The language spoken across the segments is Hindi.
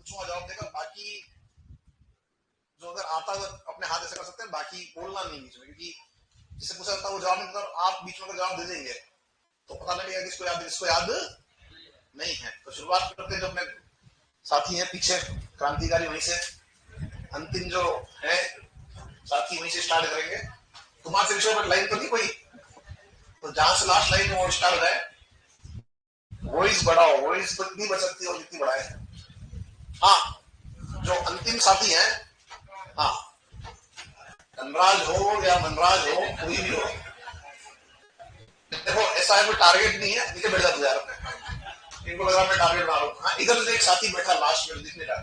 पूछूंगा जवाब देगा, बाकी जो अगर आता है अपने हाथ ऐसे कर सकते हैं, बाकी बोलना नहीं बीच में, क्योंकि जिससे पूछा जाता है वो जवाब नहीं देता, आप बीच में अगर जवाब दे देंगे तो पता लगेगा किसको याद नहीं है। तो शुरुआत करते हैं, जो अपने साथी हैं पीछे क्रांतिकारी वहीं से, अंतिम जो है साथी वहीं से स्टार्ट करेंगे। तुम्हारे से विषय पर लाइन तो नहीं कोई, तो जहां से लास्ट लाइन वो स्टार्ट हो जाए। वॉइस बढ़ाओ, वॉइस तो इतनी बढ़ सकती है और जितनी बढ़ाए। हाँ, जो अंतिम साथी है, हाँ, धनराज हो या मनराज हो, कोई भी हो, देखो ऐसा है कोई टारगेट नहीं है, नीचे बैठ जाते यार, इनको लगा मैं टारगेट बना रहा हूँ। हाँ, इधर से एक साथी बैठा लास्ट में दिखने लगा,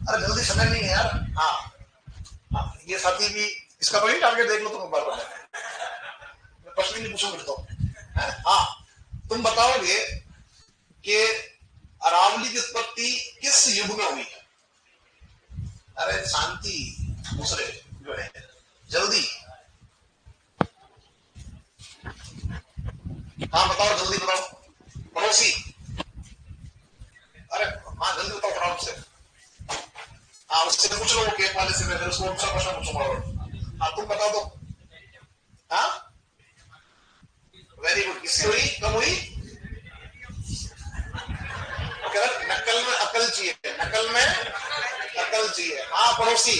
अरे जल्दी समय नहीं है यार। हाँ हाँ, ये साथी भी, इसका तो नहीं टारगेट देख लो तुम बार बार, मैं प्रश्न नहीं पूछूंगा तो। हाँ, तुम बताओगे कि अरावली की उत्पत्ति किस युग में हुई है? अरे शांति, दूसरे जो है, जल्दी। हाँ बताओ, जल्दी बताओ, पड़ोसी। अरे हाँ जल्दी बताओ फटाफट से। हाँ, उससे पूछ लो केक वाले से, मैं फिर उसको दूसरा प्रश्न पूछूंगा। हाँ तुम बता दो। हाँ वेरी गुड, किसकी हुई, कब हुई? नकल में अकल चाहिए, नकल में अकल चाहिए। हाँ पड़ोसी,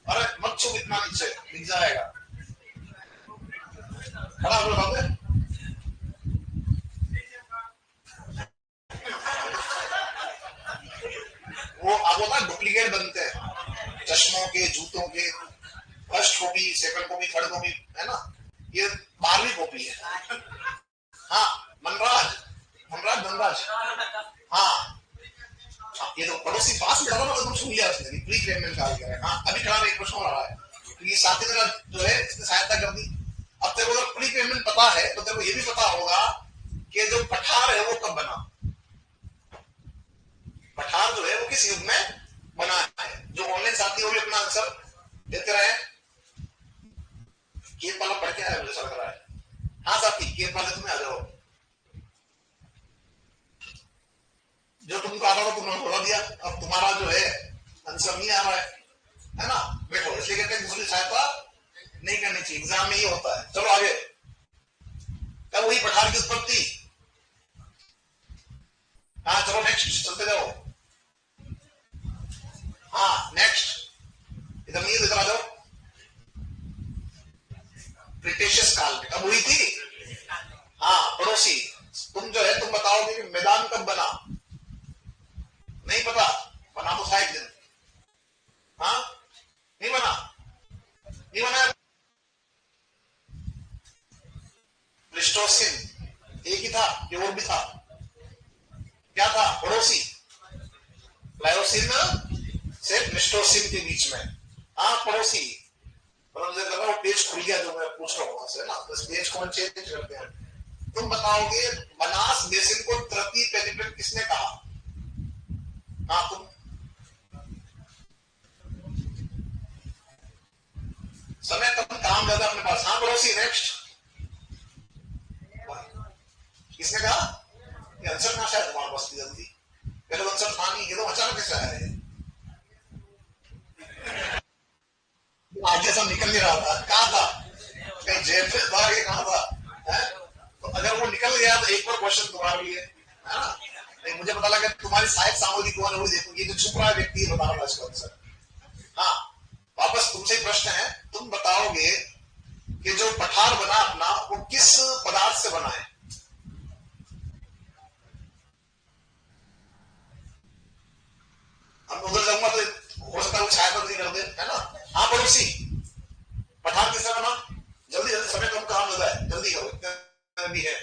अरे मत छू इतना नीचे, दिख जाएगा। खड़ा हो जाओ, वो अब होता है डुप्लीकेट बनते हैं चश्मों के, जूतों के, first copy, second copy, third copy, है ना, ये 12वीं कॉपी है। हाँ मनराज, मनराज धनराज। हाँ ये तो पड़ोसी पास में लगा, तुम सुन लिया उसने, प्री पेमेंट का है। हाँ अभी खड़ा एक प्रश्न हो रहा है कि साथी मेरा जो है इसने सहायता कर दी। अब तेरे को अगर प्री पेमेंट पता है तो तेरे को ये भी पता होगा कि जो पठार है वो कब बना। पठार जो है वो किस युग में बना है? जो ऑनलाइन साथी वो भी अपना आंसर देते रहे। केत वाला पढ़ के आया, मुझे लग रहा है। हाँ साथी, केत वाले तुम्हें आ जाओ, जो तुमको आता था तुमने बोला दिया, अब तुम्हारा जो है आंसर नहीं आ रहा है ना। बैठो, इसलिए कहते हैं दूसरी सहायता नहीं करनी चाहिए, एग्जाम में ही होता है। चलो आगे, कब हुई पठार की उत्पत्ति? हाँ चलो नेक्स्ट चलते जाओ। हाँ नेक्स्ट, इधर नहीं, इधर आ जाओ। ब्रिटिश काल में कब हुई थी? हाँ पड़ोसी, तुम जो है तुम बताओगे कि मैदान कब बना? नहीं पता, बना तो था एक दिन। हाँ नहीं बना, नहीं बना। प्लेस्टोसिन एक ही था कि और भी था? क्या था पड़ोसी? प्लायोसिन से प्लेस्टोसिन के बीच में। हाँ पड़ोसी, मतलब मुझे लगा वो पेज खुल गया जो मैं पूछ रहा हूँ वहां से ना, तो इस पेज को हम चेंज करते हैं। तुम बताओगे बनास बेसिन को तृतीय पेनिपेट किसने कहा? हाँ तुम, समय कम, काम ज्यादा अपने पास। हाँ पड़ोसी नेक्स्ट, किसने कहा? ये आंसर कहां से आया तुम्हारे पास जल्दी? पहले तो आंसर था नहीं, ये तो अचानक कैसे आया है? आगे सब निकल नहीं रहा था, कहा था कहीं जेब में था, ये कहा था है? तो अगर वो निकल गया तो एक और क्वेश्चन तुम्हारे लिए, है ना। नहीं, मुझे पता लगा तुम्हारी सहायक सामग्री कौन है, वो देखूंगी, जो छुप रहा है व्यक्ति बता रहा है इसका आंसर। हाँ वापस तुमसे प्रश्न है, तुम बताओगे कि जो पठार बना अपना वो किस पदार्थ से बना है? हम उधर जाऊंगा तो हो सकता है वो छाया नहीं कर दे, है ना। हाँ पड़ोसी, पठार किससे बना? जल्दी जल्दी, समय कम, काम ज्यादा है, जल्दी करो, इतना भी है।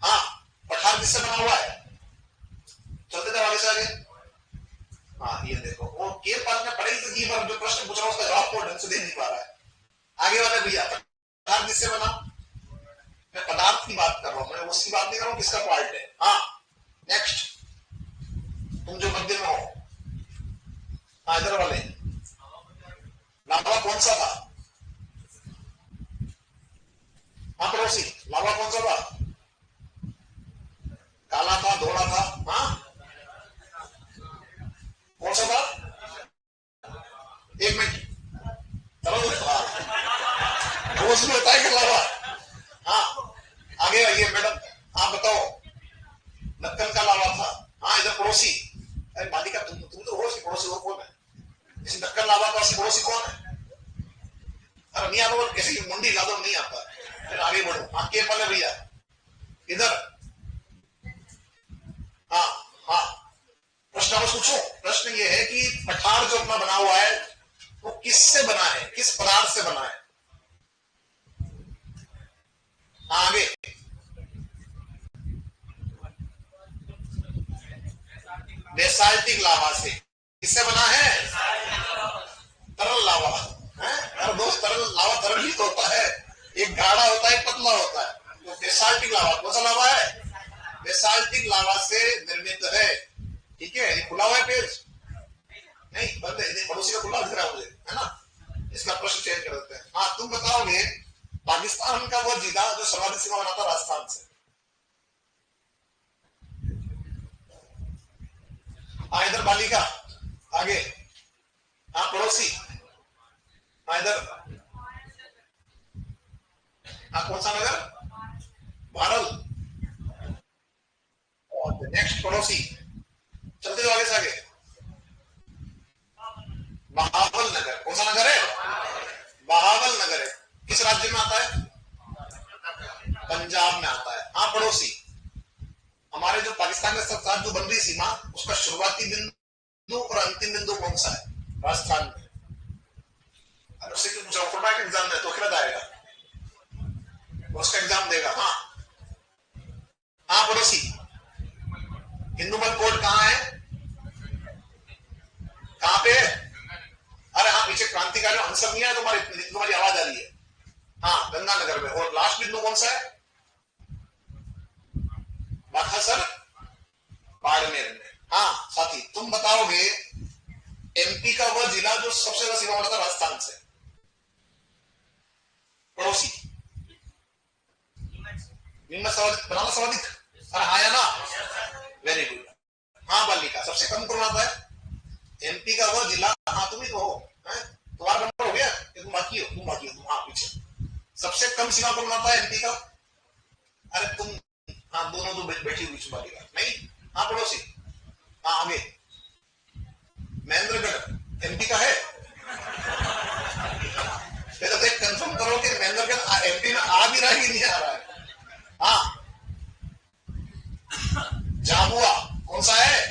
हाँ पठार किससे बना हुआ है? चलते थे आगे से आगे। हाँ ये देखो, वो केर पाल ने पढ़ाई की, पर जो प्रश्न पूछ रहा हूँ उसका जवाब को ढंग से दे नहीं पा रहा है। आगे वाले भैया, पठार किससे बना? मैं पदार्थ की बात कर रहा हूँ, मैं उसकी बात नहीं कर रहा हूँ किसका पार्ट है। हाँ नेक्स्ट, तुम जो मध्य में हो। हाँ इधर वाले, लावा कौन सा था? हाँ पड़ोसी, लावा कौन सा था? काला था, धोला था? हाँ कौन सा था? एक मिनट, रोज में होता है क्या लावा? हाँ, आगे आइए मैडम, आप बताओ। नक्कल का लावा था। हाँ, इधर पड़ोसी। अरे बालिका, तुम तो हो पड़ोसी, और कौन है? इस नक्कल लावा का असली पड़ोसी कौन है? अरे नहीं आता, कैसे मुंडी ला दो, नहीं आता। फिर आगे बढ़ो, आपके पहले भैया इधर। हाँ हाँ, प्रश्न मैं पूछूं? प्रश्न ये है कि पठार जो अपना बना हुआ है वो किससे बना है, किस पदार्थ से बना है? आगे। बेसाल्टिक लावा से। किससे बना है? तरल लावा है। अरे दोस्त, तरल लावा तरल ही तो होता है, एक गाढ़ा होता है, एक पतला होता है। तो बेसाल्टिक लावा कौन सा लावा है? बेसाल्टिक लावा से निर्मित है। ठीक है, ये खुला हुआ है पेज? नहीं, बंद है। पड़ोसी का खुला दिख रहा है मुझे, है ना? इसका प्रश्न चेंज कर देते हैं। हाँ, तुम बताओगे पाकिस्तान का वो जिला जो सर्वाधिक सीमा बनाता राजस्थान से। इधर बालिका, आगे। हाँ, पड़ोसी। इधर। हाँ, कौन सा नगर? भारल। और नेक्स्ट पड़ोसी, चलते जाओ आगे से आगे। बहावल नगर। कौन सा नगर है? बहावल नगर है। किस राज्य में आता है? पंजाब में आता है। हाँ, पड़ोसी। हमारे जो पाकिस्तान के साथ जो बन रही सीमा, उसका शुरुआती बिंदु और अंतिम बिंदु कौन सा है राजस्थान में? अरे उससे क्यों पूछा? फॉर्मेट एग्जाम में तो खिला आएगा, उसका एग्जाम देगा। हाँ हाँ, पड़ोसी। हिंदूमल कोर्ट कहाँ है? कहाँ पे? अरे हाँ, पीछे क्रांतिकारी आंसर नहीं है तुम्हारी आवाज आ रही है। हाँ, गंगानगर में। और लास्ट बिंदु कौन सा है? बाखासर, बाड़मेर में। हाँ साथी, तुम बताओगे एमपी का वह जिला जो सबसे ज्यादा सीमा वाला था राजस्थान से। पड़ोसी। बनाना सर्वाधिक। अरे हाँ या ना? Very good. हाँ बालिका, सबसे कम कौन आता है? एमपी का वह जिला। हाँ, तुम ही तो हो। तुम्हारा नंबर हो गया कि तुम बाकी हो? तुम बाकी हो, तुम। हाँ, पीछे सबसे कम सीमा कौन आता है एमपी का? अरे तुम। हाँ, दोनों तो बैठी हुई बालिका नहीं। हाँ, पड़ोसी। हाँ, आगे। महेंद्रगढ़ एमपी का है? पहले तो एक कंफर्म करो कि महेंद्रगढ़ एमपी में आ भी रहा है कि नहीं आ रहा है। हाँ, झाबुआ। कौन सा है?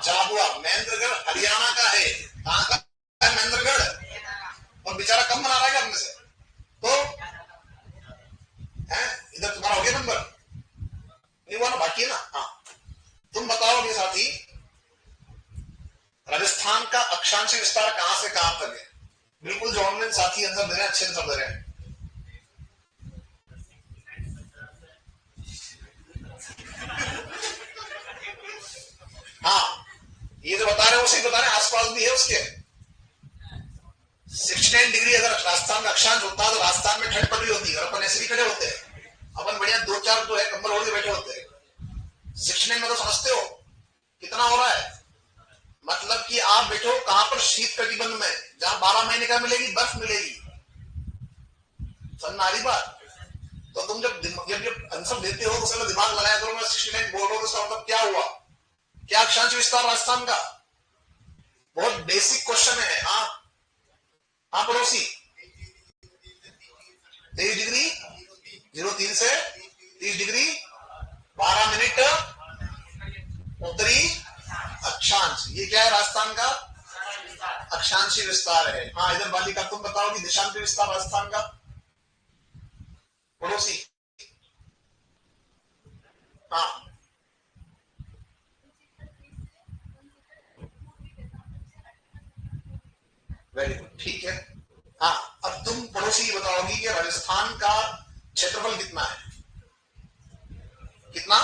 झाबुआ। महेंद्रगढ़ हरियाणा का है। कहाँ का है महेंद्रगढ़? और बेचारा कम बना रहा है अपने से तो है। इधर तुम्हारा हो गया नंबर? नहीं हुआ ना, बाकी है ना? हाँ, तुम बताओगे साथी, राजस्थान का अक्षांश विस्तार कहां से कहां तक है? बिल्कुल जो ऑनलाइन साथी आंसर दे रहे हैं, अच्छे आंसर दे रहे हैं। हाँ, ये जो बता रहे हैं उसी बता रहे हैं, आसपास भी है उसके। 69 डिग्री अगर राजस्थान का अक्षांश होता है तो राजस्थान में ठंड पड़ रही होती है, और अपन ऐसे भी खड़े होते हैं। अपन बढ़िया दो चार जो है कंबल ओढ़ के बैठे होते हैं। 69 में तो समझते हो कितना हो रहा है? मतलब कि आप बैठो कहां पर? शीत कटिबंध में, जहां 12 महीने का मिलेगी, बर्फ मिलेगी। समझ आ रही बात? तो तुम जब आंसर देते हो तो दिमाग लगाया करो। मैं 69 बोल रहा हूं, उसका मतलब क्या हुआ? क्या अक्षांश विस्तार राजस्थान का? बहुत बेसिक क्वेश्चन है। हाँ हाँ, पड़ोसी। 23 डिग्री 03 से 30 डिग्री 12 मिनट उत्तरी अक्षांश। ये क्या है राजस्थान का? अक्षांशीय विस्तार है। हाँ, इधर बालिका, तुम बताओ कि देशांतर विस्तार राजस्थान का? पड़ोसी। हाँ, वेरी गुड, ठीक है। हाँ, अब तुम पड़ोसी बताओगी कि राजस्थान का क्षेत्रफल कितना है? कितना?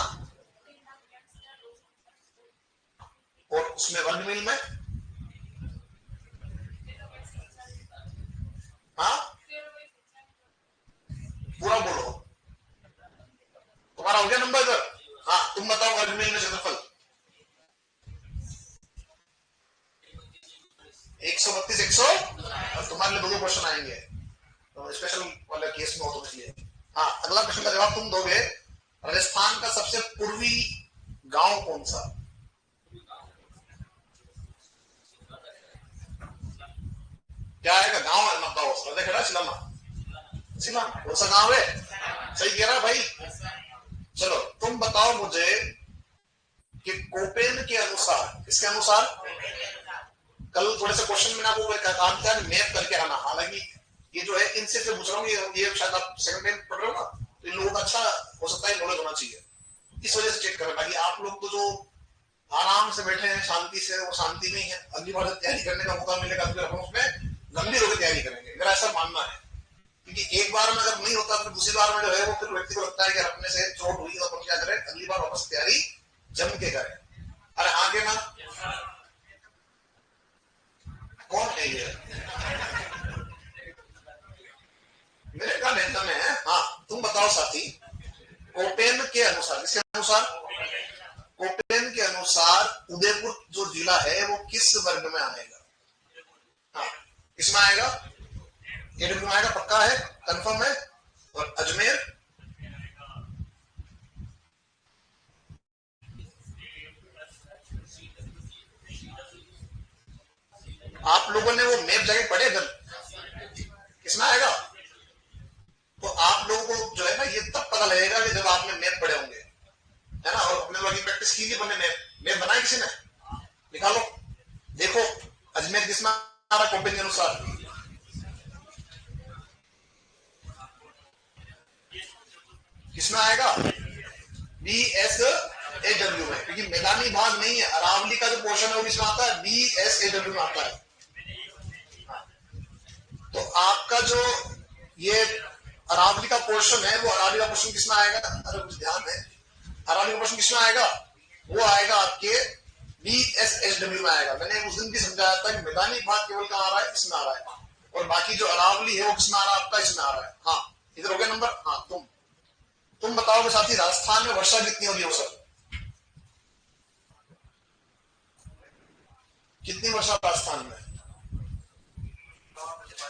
और उसमें वर्ग मील में? हाँ, पूरा बोलो। तुम्हारा हो गया नंबर इधर? हाँ, तुम बताओ वर्ग मील में क्षेत्रफल। 132 100, और तुम्हारे लिए 2 क्वेश्चन आएंगे तो स्पेशल वाले केस में हो तो इसलिए। हाँ, अगला प्रश्न का जवाब तुम दोगे। राजस्थान का सबसे पूर्वी गांव कौन सा? क्या आएगा? गांव है ना? बताओ। खड़ा सिलामा, सिला कौन सा गांव है? सही कह रहा भाई। चलो तुम बताओ मुझे कि कोपेन के अनुसार, किसके अनुसार? कल थोड़े से क्वेश्चन में आपको काम किया मैप करके आना। हालांकि ये जो है इनसे से पूछ रहा हूँ, ये शायद आप सेकंड टाइम पढ़ रहे हो ना, तो इन लोगों का अच्छा हो सकता है नॉलेज होना चाहिए, इस वजह से चेक कर रहा। आप लोग तो जो आराम से बैठे हैं शांति से, वो शांति नहीं है। अगली बार जब तैयारी करने का मौका मिलेगा तो हम उसमें गंभीर होकर तैयारी करेंगे, मेरा ऐसा मानना है। क्योंकि एक बार में अगर नहीं होता तो दूसरी बार में जो है वो फिर व्यक्ति को लगता है कि अपने से चोट हुई तो अपन क्या करें, अगली बार वापस तैयारी जम के करें। अरे आगे ना, कौन है ये? मेरे का नेता में है। हाँ तुम बताओ साथी, कोपेन के अनुसार, किसके अनुसार? कोपेन के अनुसार उदयपुर जो जिला है वो किस वर्ग में आएगा? हाँ, किसमें आएगा? एडब्ल्यू में आएगा, पक्का है, कंफर्म है। और अजमेर? आप लोगों ने वो मैप जाके पढ़े कल, किसमें आएगा? तो आप लोगों को जो है ना ये तब पता लगेगा कि जब आपने मैप पढ़े होंगे, है ना। और अपने लोगों की प्रैक्टिस कीजिए, बने मैप बनाए किसी ने, निकालो देखो अजमेर किसमें आ रहा कोपेन के अनुसार? किसमें आएगा? बी एस ए डब्ल्यू में, क्योंकि मैदानी भाग नहीं है। अरावली का जो पोर्शन है वो किसमें आता है? बी एस ए डब्ल्यू में आता है। तो आपका जो ये अरावली का पोर्शन है, वो अरावली का पोर्शन किसमें आएगा? अरे कुछ ध्यान है, अरावली का पोर्शन किसमें आएगा? वो आएगा आपके बी एस एच डब्ल्यू में आएगा। मैंने उस दिन भी समझाया था कि मैदानी भाग केवल कहाँ आ रहा है? इसमें आ रहा है, और बाकी जो अरावली है वो किसमें आ रहा है? आपका इसमें आ रहा है। हाँ इधर हो गया नंबर। हाँ तुम बताओगे साथी, राजस्थान में वर्षा कितनी होगी औसत? कितनी वर्षा राजस्थान में?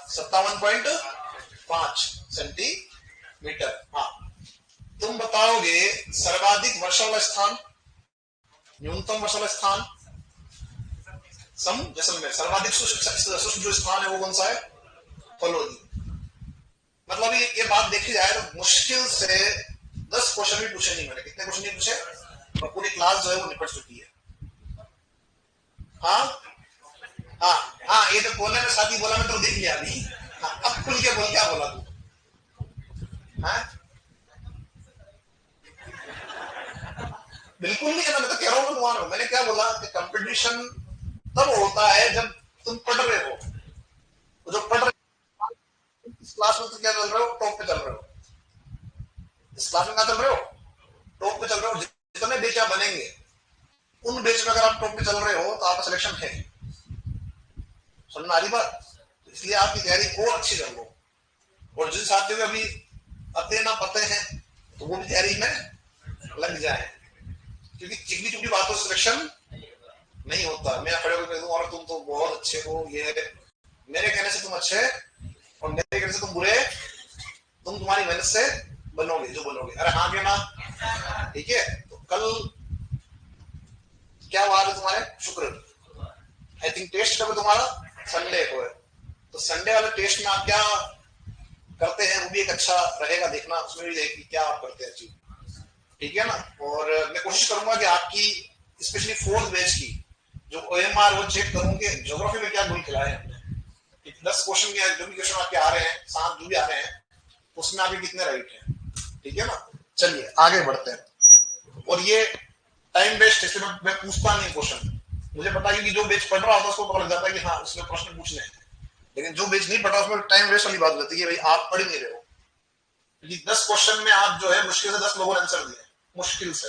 57.5 सेंटीमीटर। हाँ तुम बताओगे सर्वाधिक वर्षा वाला स्थान, न्यूनतम वर्षा वाला स्थान? सम जैसलमेर। सर्वाधिक शुष्क जो स्थान है वो कौन सा है? फलोदी। मतलब ये बात देखी जाए तो मुश्किल से 10 क्वेश्चन भी पूछे नहीं मैंने। कितने क्वेश्चन नहीं पूछे, और पूरी क्लास जो है वो निपट चुकी है। हाँ हाँ हाँ, ये तो बोलने में साथी बोला, मैं तो देख लिया अभी। हाँ, अब खुल के बोल, क्या बोला तू? हाँ बिल्कुल नहीं है, मैं तो कह रहा हूँ तुम्हारा। मैंने क्या बोला कि कंपटीशन तब होता है जब तुम पढ़ रहे हो, तो जो पढ़ रहे हो इस क्लास में तो क्या चल रहे हो? टॉप पे चल रहे हो। इस क्लास में क्या चल रहे हो? टॉप पे चल रहे हो। जितने बेच आप बनेंगे उन बेच में अगर आप टॉप पे चल रहे हो तो आपका सिलेक्शन है। समझ में आ रही बात? इसलिए आपकी तैयारी और अच्छी कर लो। और जिन साथियों में अभी अते ना पते हैं तो वो भी तैयारी में लग जाए, क्योंकि चिकनी चुपड़ी बातों से सिलेक्शन नहीं होता। मैं खड़े होकर कह दूं और तुम तो बहुत अच्छे हो, ये है, मेरे कहने से तुम अच्छे और मेरे कहने से तुम बुरे, तुम तुम्हारी मेहनत से बनोगे जो बनोगे। अरे हाँ क्या ना? ठीक है। तो कल क्या वार है तुम्हारे? शुक्र। आई थिंक टेस्ट कब है तुम्हारा? संडे को है। तो संडे वाले टेस्ट में आप क्या करते हैं वो भी एक अच्छा रहेगा देखना, उसमें भी देखिए क्या आप करते हैं चीज। ठीक है ना। और मैं कोशिश करूंगा कि आपकी स्पेशली फोर्थ बैच की जो ओएमआर वो चेक करूंगे ज्योग्राफी में क्या गुल खिलाए हमने। 10 क्वेश्चन के जो भी क्वेश्चन आपके आ रहे हैं, 7 जो भी आ रहे हैं, उसमें आपके कितने राइट हैं। ठीक है ना। चलिए आगे बढ़ते हैं। और ये टाइम वेस्ट, इसलिए मैं पूछता नहीं क्वेश्चन। मुझे पता है कि जो बेच पढ़ रहा होता है उसको पता लग जाता है कि हाँ उसमें प्रश्न पूछने हैं, लेकिन जो बेच नहीं पढ़ रहा उसमें टाइम वेस्ट वाली बात रहती है कि भाई आप पढ़ नहीं रहे हो। क्योंकि 10 क्वेश्चन में आप जो है मुश्किल से 10 लोगों ने आंसर दिए, मुश्किल से।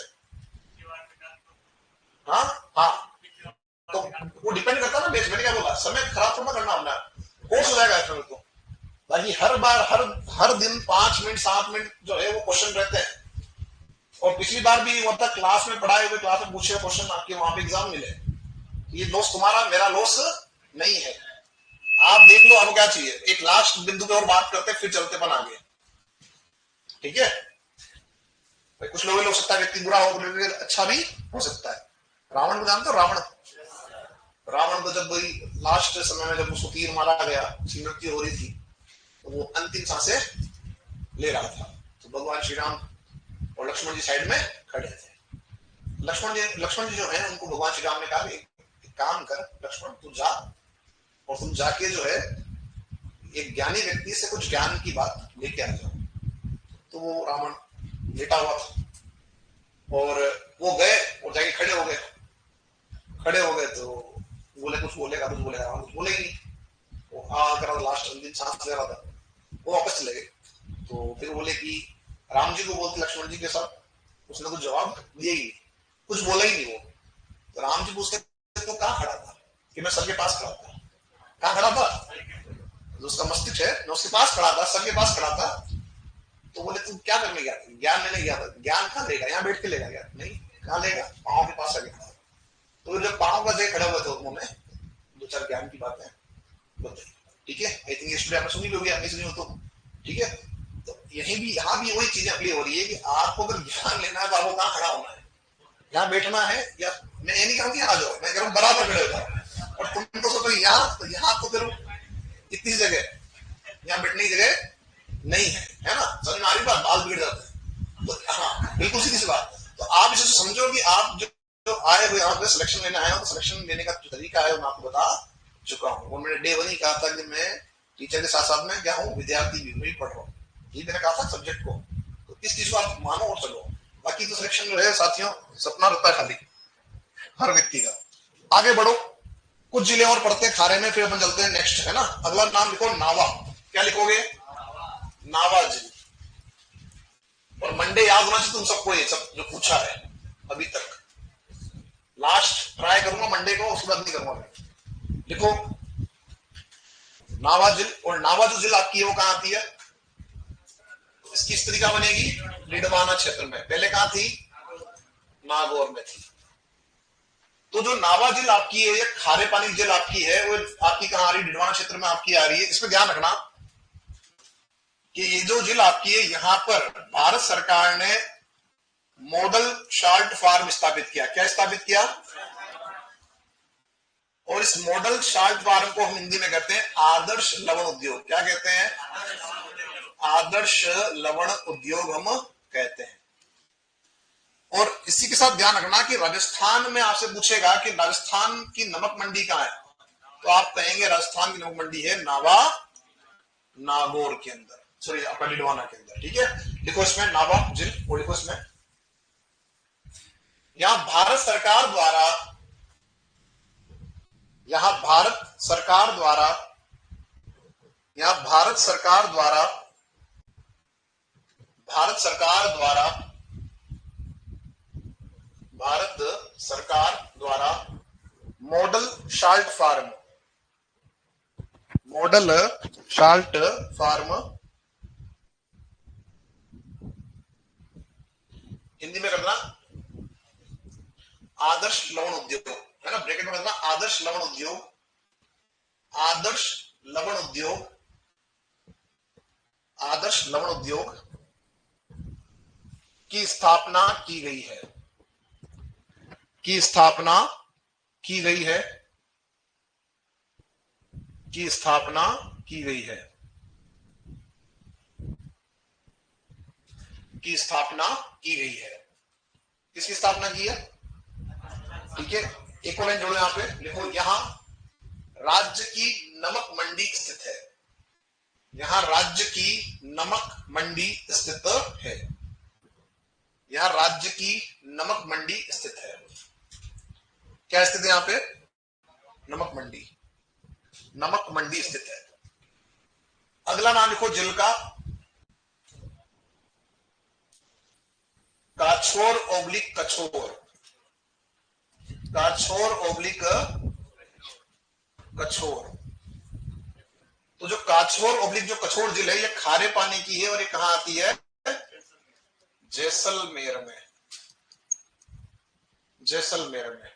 हाँ हाँ, तो वो डिपेंड करता है ना बेच। मैंने क्या बोला, समय खराब थोड़ा करना अपना, कोर्स हो जाएगा इसमें तो। बाकी हर बार हर दिन 5 मिनट 7 मिनट जो है वो क्वेश्चन रहते हैं। और पिछली बार भी हुआ था, क्लास में पढ़ाए हुए, क्लास में पूछे क्वेश्चन आपके वहां पे एग्जाम मिले। ये लॉस तुम्हारा, मेरा लॉस नहीं है। आप देख लो आपको क्या चाहिए, एक लास्ट बिंदु पे और बात करते फिर चलते अपन आगे, ठीक है। कुछ लोग हो सकता है व्यक्ति बुरा हो तो अच्छा भी हो सकता है। रावण को जानते हो? रावण, रावण को जब वही लास्ट समय में जब उसको तीर मारा गया, उसकी मृत्यु हो रही थी, तो वो अंतिम सांसें ले रहा था, तो भगवान श्री राम और लक्ष्मण जी साइड में खड़े थे। लक्ष्मण जी जो है उनको भगवान श्री राम ने कहा कि एक काम कर लक्ष्मण, तू जा और तुम जाके जो है एक ज्ञानी व्यक्ति से कुछ ज्ञान की बात लेके आ जाओ। तो वो रावण लेटा हुआ था और वो गए और जाके खड़े हो गए। तो बोले कुछ बोलेगा, कुछ बोले ही नहीं। वो कर लास्ट अंतिम सांस ले रहा था, वो वापस चले गए। तो फिर बोले कि राम जी को बोलते लक्ष्मण जी के साथ, उसने कुछ जवाब दिया ही नहीं, कुछ बोला ही नहीं वो। तो राम जी पूछते तो कहाँ खड़ा था? कि मैं सर के पास खड़ा था। कहाँ खड़ा था? जो उसका मस्तिष्क है मैं उसके पास खड़ा था, सर के पास खड़ा था। तो बोले तुम क्या करने गया? ज्ञान लेने गया था। ज्ञान कहाँ लेगा? यहाँ बैठ के लेगा क्या? नहीं, कहाँ लेगा? पाँव के पास खड़ा। तो जब पाँव का जगह खड़े हुए थे उन्होंने दो चार ज्ञान की बातें बताई, ठीक है। आई थिंक स्टूडेंट आपने सुनी होगी, आपने सुनी हो तो ठीक है। तो यही भी यहाँ भी वही चीजें अप्लाई हो रही है कि आपको अगर ज्ञान लेना है तो आपको कहाँ खड़ा होना है? यहाँ बैठना है, या मैं ये नहीं कहूँ कि आ जाओ, मैं कह रहा हूँ बराबर खड़े हो जाओ। और तुम तो सोचो यहाँ तो फिर इतनी जगह, यहाँ बैठने की जगह नहीं है ना? समझ में आ रही बात? बाल बिगड़ जाते हैं। तो हाँ बिल्कुल सीधी सी बात। तो आप इसे समझो कि आप जो आए हुए यहाँ पे सिलेक्शन लेने आए हो, तो सिलेक्शन लेने का जो तरीका है मैं आपको बता चुका हूँ। और मैंने डे 1 ही कहा था कि मैं टीचर के साथ साथ में क्या हूँ, विद्यार्थी भी पढ़ रहा हूँ। ये मैंने कहा था सब्जेक्ट को, तो इस चीज को आप मानो और चलो। बाकी तो सिलेक्शन जो है साथियों सपना रहता है खाली हर व्यक्ति का। आगे बढ़ो, कुछ जिले और पढ़ते हैं खारे में, फिर अपन चलते हैं नेक्स्ट, है ना। अगला नाम लिखो नावा। क्या लिखोगे? नावा जिले। और मंडे याद होना चाहिए तुम सबको, ये सब जो पूछा है अभी तक। लास्ट ट्राई करूंगा मंडे को, उसके बाद नहीं करूंगा मैं। लिखो नावा जिल। और नावा जो जिल आपकी है वो कहां आती है? इसकी स्त्री कहां बनेगी? रिडवाना क्षेत्र में। पहले कहां थी? नागौर में थी। तो जो नावा जिल आपकी है, या खारे पानी जिल आपकी है, वो आपकी कहां आ रही? रिडवाना क्षेत्र में आपकी आ रही है। इसमें ध्यान रखना कि ये जो जिल आपकी है, यहां पर भारत सरकार ने मॉडल शार्ट फार्म स्थापित किया। क्या स्थापित किया? और इस मॉडल शार्ट फार्म को हम हिंदी में कहते हैं आदर्श लवण उद्योग। क्या कहते हैं? आदर्श लवण उद्योग हम कहते हैं। और इसी के साथ ध्यान रखना कि राजस्थान में आपसे पूछेगा कि राजस्थान की नमक मंडी कहां है, तो आप कहेंगे राजस्थान की नमक मंडी है नावा, नागौर के अंदर, सॉरी आपका डिडवाना के अंदर, ठीक है। लिखो इसमें नावा जिल, और लिखो इसमें यहां भारत सरकार द्वारा, यहां भारत सरकार द्वारा, यहां भारत सरकार द्वारा, भारत सरकार द्वारा, भारत सरकार द्वारा मॉडल शाल्ट फार्म, मॉडल शाल्ट फार्म, हिंदी में करना आदर्श लवण उद्योग, है ना। ब्रैकेट में करना आदर्श लवण उद्योग, आदर्श लवण उद्योग, आदर्श लवण उद्योग की स्थापना की गई है, की स्थापना की गई है, की स्थापना की गई है, की स्थापना की गई है। किसकी स्थापना की है? ठीक है, एक और लाइन जोड़ो यहां पे, लिखो यहां राज्य की नमक मंडी स्थित है, यहां राज्य की नमक मंडी स्थित है, यहां राज्य की नमक मंडी स्थित है। क्या स्थित है यहां पे? नमक मंडी, नमक मंडी स्थित है। अगला नाम लिखो जिल का, काछोर ओब्लिक कछोर, काछोर ओब्लिक कछोर। तो जो काछोर ओब्लिक जो कछोर जिल है, ये खारे पानी की है, और ये कहां आती है? जैसलमेर में, जैसलमेर में।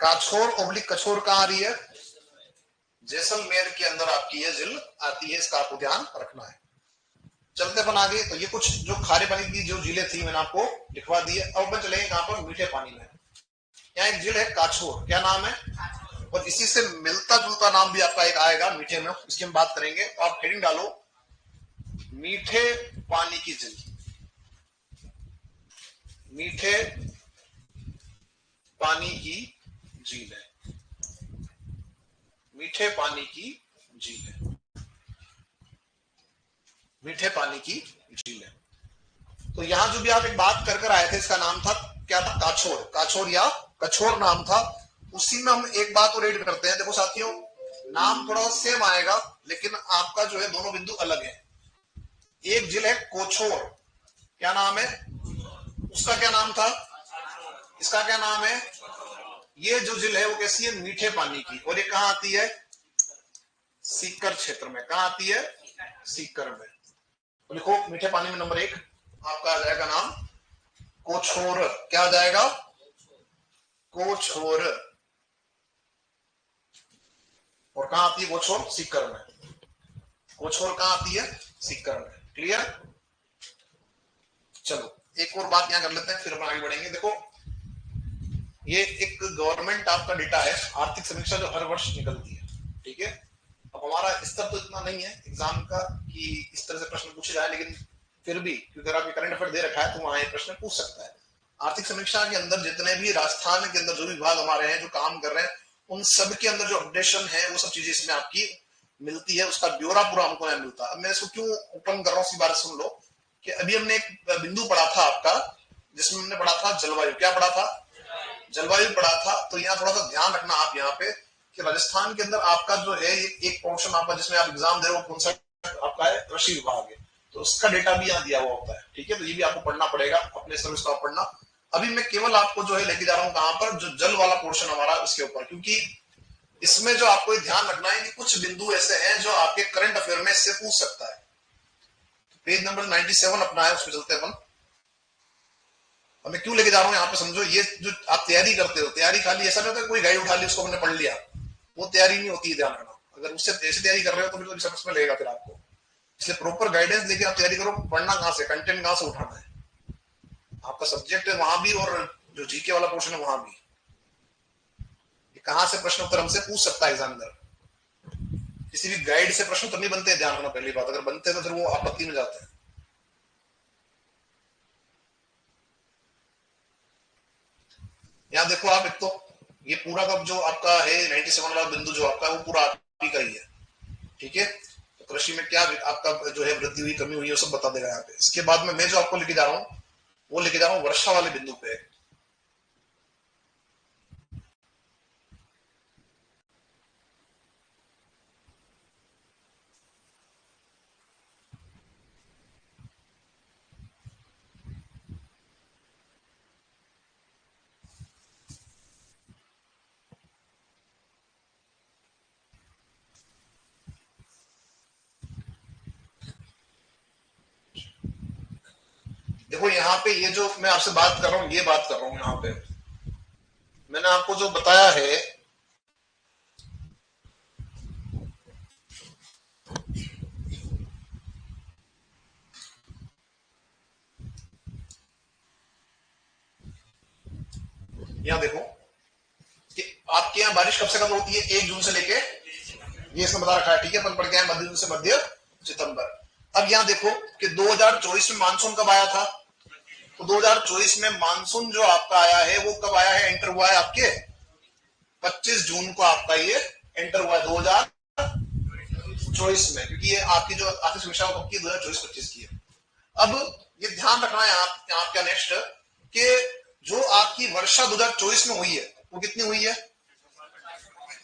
काछोर ओब्लिक कछोर कहां आ रही है? जैसलमेर के अंदर आपकी ये झील आती है, इसका आपको ध्यान रखना है। चलते अपन आगे। तो ये कुछ जो खारे पानी की जो झीलें थी मैंने आपको लिखवा दी है। अब अपन चलेंगे कहां पर, मीठे पानी में। यहाँ एक झील है काछोर, क्या नाम है, और इसी से मिलता जुलता नाम भी आपका एक आएगा मीठे में, इसकी हम बात करेंगे। तो आप हेडिंग डालो मीठे पानी की झील। मीठे पानी की झील है, मीठे पानी की झील है, मीठे पानी की झील है। तो यहां जो भी आप एक बात कर कर आए थे, इसका नाम था क्या था, काछोर, काछोर या कछोर नाम था। उसी में हम एक बात और ऐड करते हैं। देखो साथियों, नाम थोड़ा सेम आएगा लेकिन आपका जो है दोनों बिंदु अलग है। एक झील है कोछोर, क्या नाम है उसका, क्या नाम था, इसका क्या नाम है। ये जो झील है वो कैसी है, मीठे पानी की, और ये कहां आती है, सीकर क्षेत्र में। कहां आती है, सीकर में। तो लिखो मीठे पानी में नंबर 1 आपका आ जाएगा नाम कोछोर। क्या आ जाएगा, कोछोर। और कहां आती है कोछोर, सीकर में। कोछोर कहां आती है, सीकर में। क्लियर। चलो एक और बात यहां कर लेते हैं, फिर हम आगे बढ़ेंगे। देखो ये एक गवर्नमेंट आपका डेटा है, आर्थिक समीक्षा जो हर वर्ष निकलती है, ठीक है। अब हमारा स्तर तो इतना नहीं है एग्जाम का कि इस तरह से प्रश्न पूछे जाए, लेकिन फिर भी क्योंकि अगर आपके करंट अफेयर दे रखा है तो वहां ये प्रश्न पूछ सकता है। आर्थिक समीक्षा के अंदर जितने भी राजस्थान के अंदर जो भी विभाग हमारे हैं जो काम कर रहे हैं, उन सब के अंदर जो अपडेशन है वो सब चीजें इसमें आपकी मिलती है, उसका ब्यौरा पूरा हमको नहीं मिलता। अब मैं इसको क्यों ओपन कर रहा हूँ, इसी बात सुन लो कि अभी हमने एक बिंदु पढ़ा था आपका, जिसमें हमने पढ़ा था जलवायु। क्या पढ़ा था, जलवायु पढ़ा था। तो यहाँ थोड़ा सा ध्यान रखना आप यहाँ पे कि राजस्थान के अंदर आपका जो है एक पोर्शन आपका जिसमें आप एग्जाम दे रहे हो, कौन सा आपका है, कृषि विभाग है, तो उसका डेटा भी यहाँ दिया हुआ होता है, ठीक है। तो ये भी आपको पढ़ना पड़ेगा, अपने समय का पढ़ना। अभी मैं केवल आपको जो है लेके जा रहा हूँ कहां पर, जो जल वाला पोर्शन हमारा उसके ऊपर, क्योंकि इसमें जो आपको ध्यान रखना है कि कुछ बिंदु ऐसे हैं जो आपके करंट अफेयर में इससे पूछ सकता है। पेज नंबर 97 अपना है, उसमें चलते अपन। अब मैं क्यों लेके जा रहा हूँ यहाँ पे समझो। ये जो आप तैयारी करते हो, तैयारी खाली ऐसा नहीं होता कोई गाइड उठा ली उसको मैंने पढ़ लिया, वो तैयारी नहीं होती है, ध्यान रखना। अगर उससे ऐसे तैयारी कर रहे हो तो फिर समझ में लगेगा फिर आपको। इसलिए प्रॉपर गाइडेंस लेके आप तैयारी करो। पढ़ना कहां से, कंटेंट कहां से उठाना है, आपका सब्जेक्ट है वहां भी, और जो जीके वाला पोर्शन है वहां भी। कहां से प्रश्न उत्तर हमसे पूछ सकता है एग्जामिनर। किसी भी गाइड से प्रश्न उत्तर नहीं बनते, ध्यान रखना पहली बात। अगर बनते तो फिर वो आपत्ति में जाते हैं। यहाँ देखो आप, एक तो ये पूरा का जो आपका है 97 वाला बिंदु जो आपका, वो पूरा आप ही का ही है, ठीक है। तो कृषि में क्या आपका जो है वृद्धि हुई, कमी हुई है, वो सब बता देगा यहाँ पे। इसके बाद में मैं जो आपको लेके जा रहा हूँ वो लेके जा रहा हूँ वर्षा वाले बिंदु पे। देखो यहाँ पे ये जो मैं आपसे बात कर रहा हूँ, ये बात कर रहा हूँ यहाँ पे मैंने आपको जो बताया है, यहाँ देखो कि आपके यहाँ बारिश कब से कब होती है, 1 जून से लेके, ये इसमें बता रखा है, ठीक है। अपन पढ़ के आए मध्य जून से मध्य सितंबर। अब यहाँ देखो कि 2024 में मानसून कब आया था, तो 2024 में मानसून जो आपका आया है वो कब आया है, एंटर हुआ है आपके 25 जून को आपका ये एंटर हुआ है 2024 में, क्योंकि ये आपकी जो आर्थिक समीक्षा कब की 2024-25 की है। अब ये ध्यान रखना है आप क्या नेक्स्ट कि जो आपकी वर्षा 2024 में हुई है वो कितनी हुई है,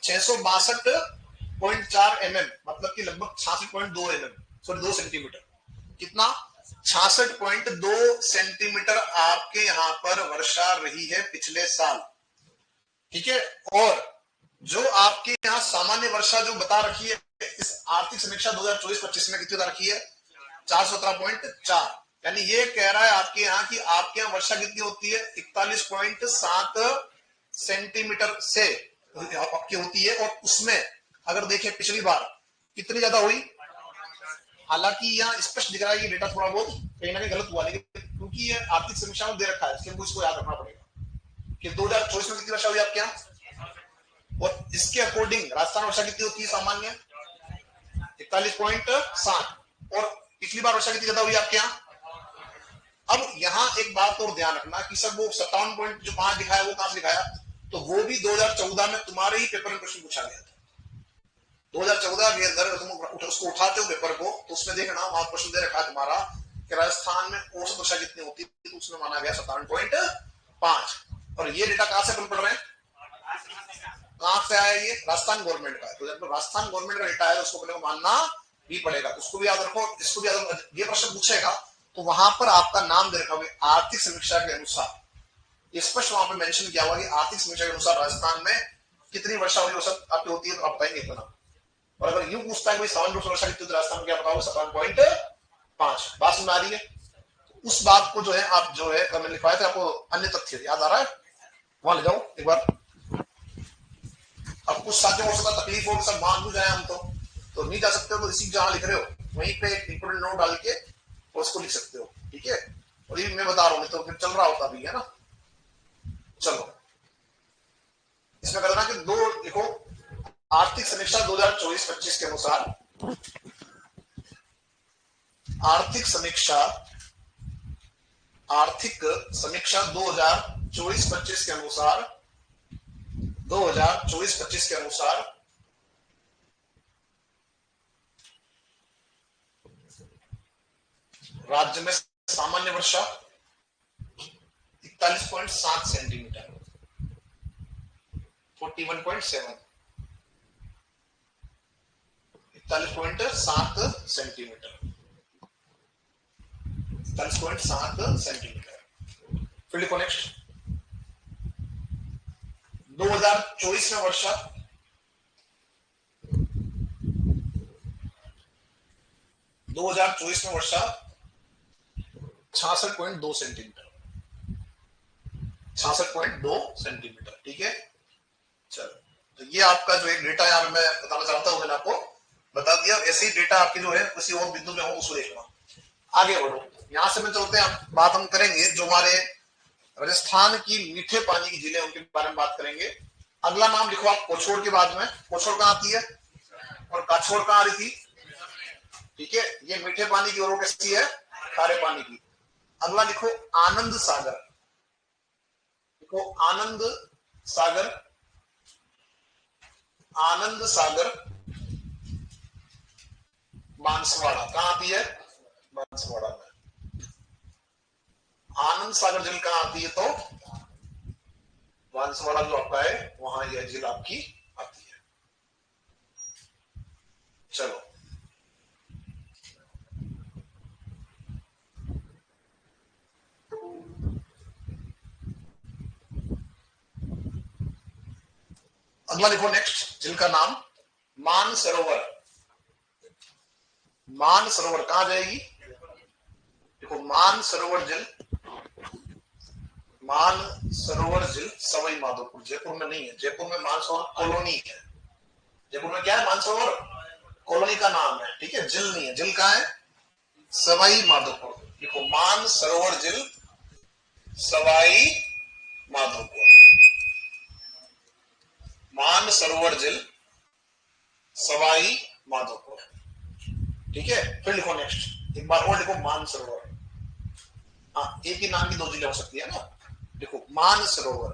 662.4 mm, मतलब कि लगभग 66.2 mm, सॉरी 2 सेंटीमीटर। कितना, 66.2 सेंटीमीटर आपके यहाँ पर वर्षा रही है पिछले साल, ठीक है। और जो आपके यहाँ सामान्य वर्षा जो बता रखी है इस आर्थिक समीक्षा 2024-25 में कितनी बता रखी है, 417.4। यानी ये कह रहा है आपके यहाँ की आपके यहाँ वर्षा कितनी होती है, 41.7 सेंटीमीटर से आपकी होती है, और उसमें अगर देखें पिछली बार कितनी ज्यादा हुई, हालांकि यहाँ स्पष्ट दिख रहा है ये डेटा थोड़ा बहुत कहीं ना कहीं गलत हुआ, लेकिन क्योंकि ये आर्थिक समीक्षा में दे रखा है इसलिए हमको इसको याद रखना पड़ेगा कि 2024 में कितनी वर्षा हुई आपके यहाँ, और इसके अकॉर्डिंग राजस्थान वर्षा कितनी होती है सामान्य 41.7, और पिछली बार वर्षा कितनी ज्यादा हुई आपके यहाँ। अब यहाँ एक बात और ध्यान रखना कि सर वो 57 पॉइंट जो 5 दिखाया वो कहां से दिखाया, तो वो भी 2014 में तुम्हारे ही पेपर में क्वेश्चन पूछा गया था। 2014 के अंदर तुम उसको उठाते हो पेपर को तो उसमें देखना वहां प्रश्न दे रखा है तुम्हारा कि राजस्थान में औसत वर्षा कितनी होती है, तो उसमें माना गया 57.5, और ये डेटा कहां से अपन पढ़ रहे हैं, कहां से आया, ये राजस्थान गवर्नमेंट का है, तो जब राजस्थान गवर्नमेंट का डेटा है तो उसको अपने को मानना भी पड़ेगा, तो उसको भी याद रखो, इसको भी याद रखो। ये प्रश्न पूछेगा तो वहां पर आपका नाम दे रखा होगा आर्थिक समीक्षा के अनुसार, स्पष्ट वहां पर मेंशन किया हुआ कि आर्थिक समीक्षा के अनुसार राजस्थान में कितनी वर्षा हुई औसत आपकी होती है, तो आप पाएंगे इतना। और अगर यूं पूछता है कि सामान्य वर्षा कितनी राजस्थान में, क्या बताओ 57.5, बात समझ आ रही है। उस बात को जो है आप जो है मैंने लिखवाया था आपको, अन्य तथ्य याद आ रहा है, वहां ले जाओ एक बार। अब कुछ साथियों को तकलीफ हो सब मान भी जाए हम तो नहीं जा सकते हो, तो इसी जहां लिख रहे हो वहीं पे एक इंपोर्टेंट नोट डाल के उसको लिख सकते हो, ठीक है। और ये मैं बता रहा हूँ तो फिर चल रहा होता भी है ना। चलो इसमें करना कि दो देखो, आर्थिक समीक्षा 2024-25 के अनुसार, आर्थिक समीक्षा 2024-25 के अनुसार, 2024-25 के अनुसार राज्य में सामान्य वर्षा 41.7 सेंटीमीटर, 41.7, 41.7 सेंटीमीटर, 41.7 सेंटीमीटर। फिर लिखो नेक्स्ट 2024 में वर्षा 2024 में वर्षा 66.2 सेंटीमीटर, 66.2 सेंटीमीटर, ठीक है। चलो तो ये आपका जो एक डेटा यार मैं बताना चाहता हूं, मैंने आपको बता दिया, ऐसे ही डेटा आपके जो है किसी और बिंदु में हो उसको देखना। आगे बढ़ो, यहां से मैं चलते हैं, बात हम करेंगे जो हमारे राजस्थान की मीठे पानी की झीलें उनके बारे में बात करेंगे। अगला नाम लिखो आप कोछोड़ के बाद में, कोछोड़ कहां आती है और काछोड़ कहां आ रही थी, ठीक है। ये मीठे पानी की और वो कैसी है, खारे पानी की। अगला लिखो आनंद सागर, लिखो आनंद सागर, आनंद सागर बांसवाड़ा कहां आती है, बांसवाड़ा में। आनंद सागर झील कहां आती है, तो बांसवाड़ा जो आपका है वहां यह झील आपकी आती है। चलो अगला लिखो नेक्स्ट झील का नाम मान सरोवर, मान सरोवर कहां जाएगी, देखो मान सरोवर झील, मान सरोवर झील सवाई माधोपुर, जयपुर में नहीं है, जयपुर में मान सरोवर कॉलोनी है, जयपुर में क्या है मानसरोवर कॉलोनी का नाम है, ठीक है, झील नहीं है, झील कहां है सवाई माधोपुर। देखो मान सरोवर झील सवाई माधोपुर, मान सरोवर झील सवाई माधोपुर, ठीक है। फिर लिखो नेक्स्ट एक बार और लिखो मान सरोवर, हाँ एक ही नाम की दो झीलें हो सकती है ना। देखो मान सरोवर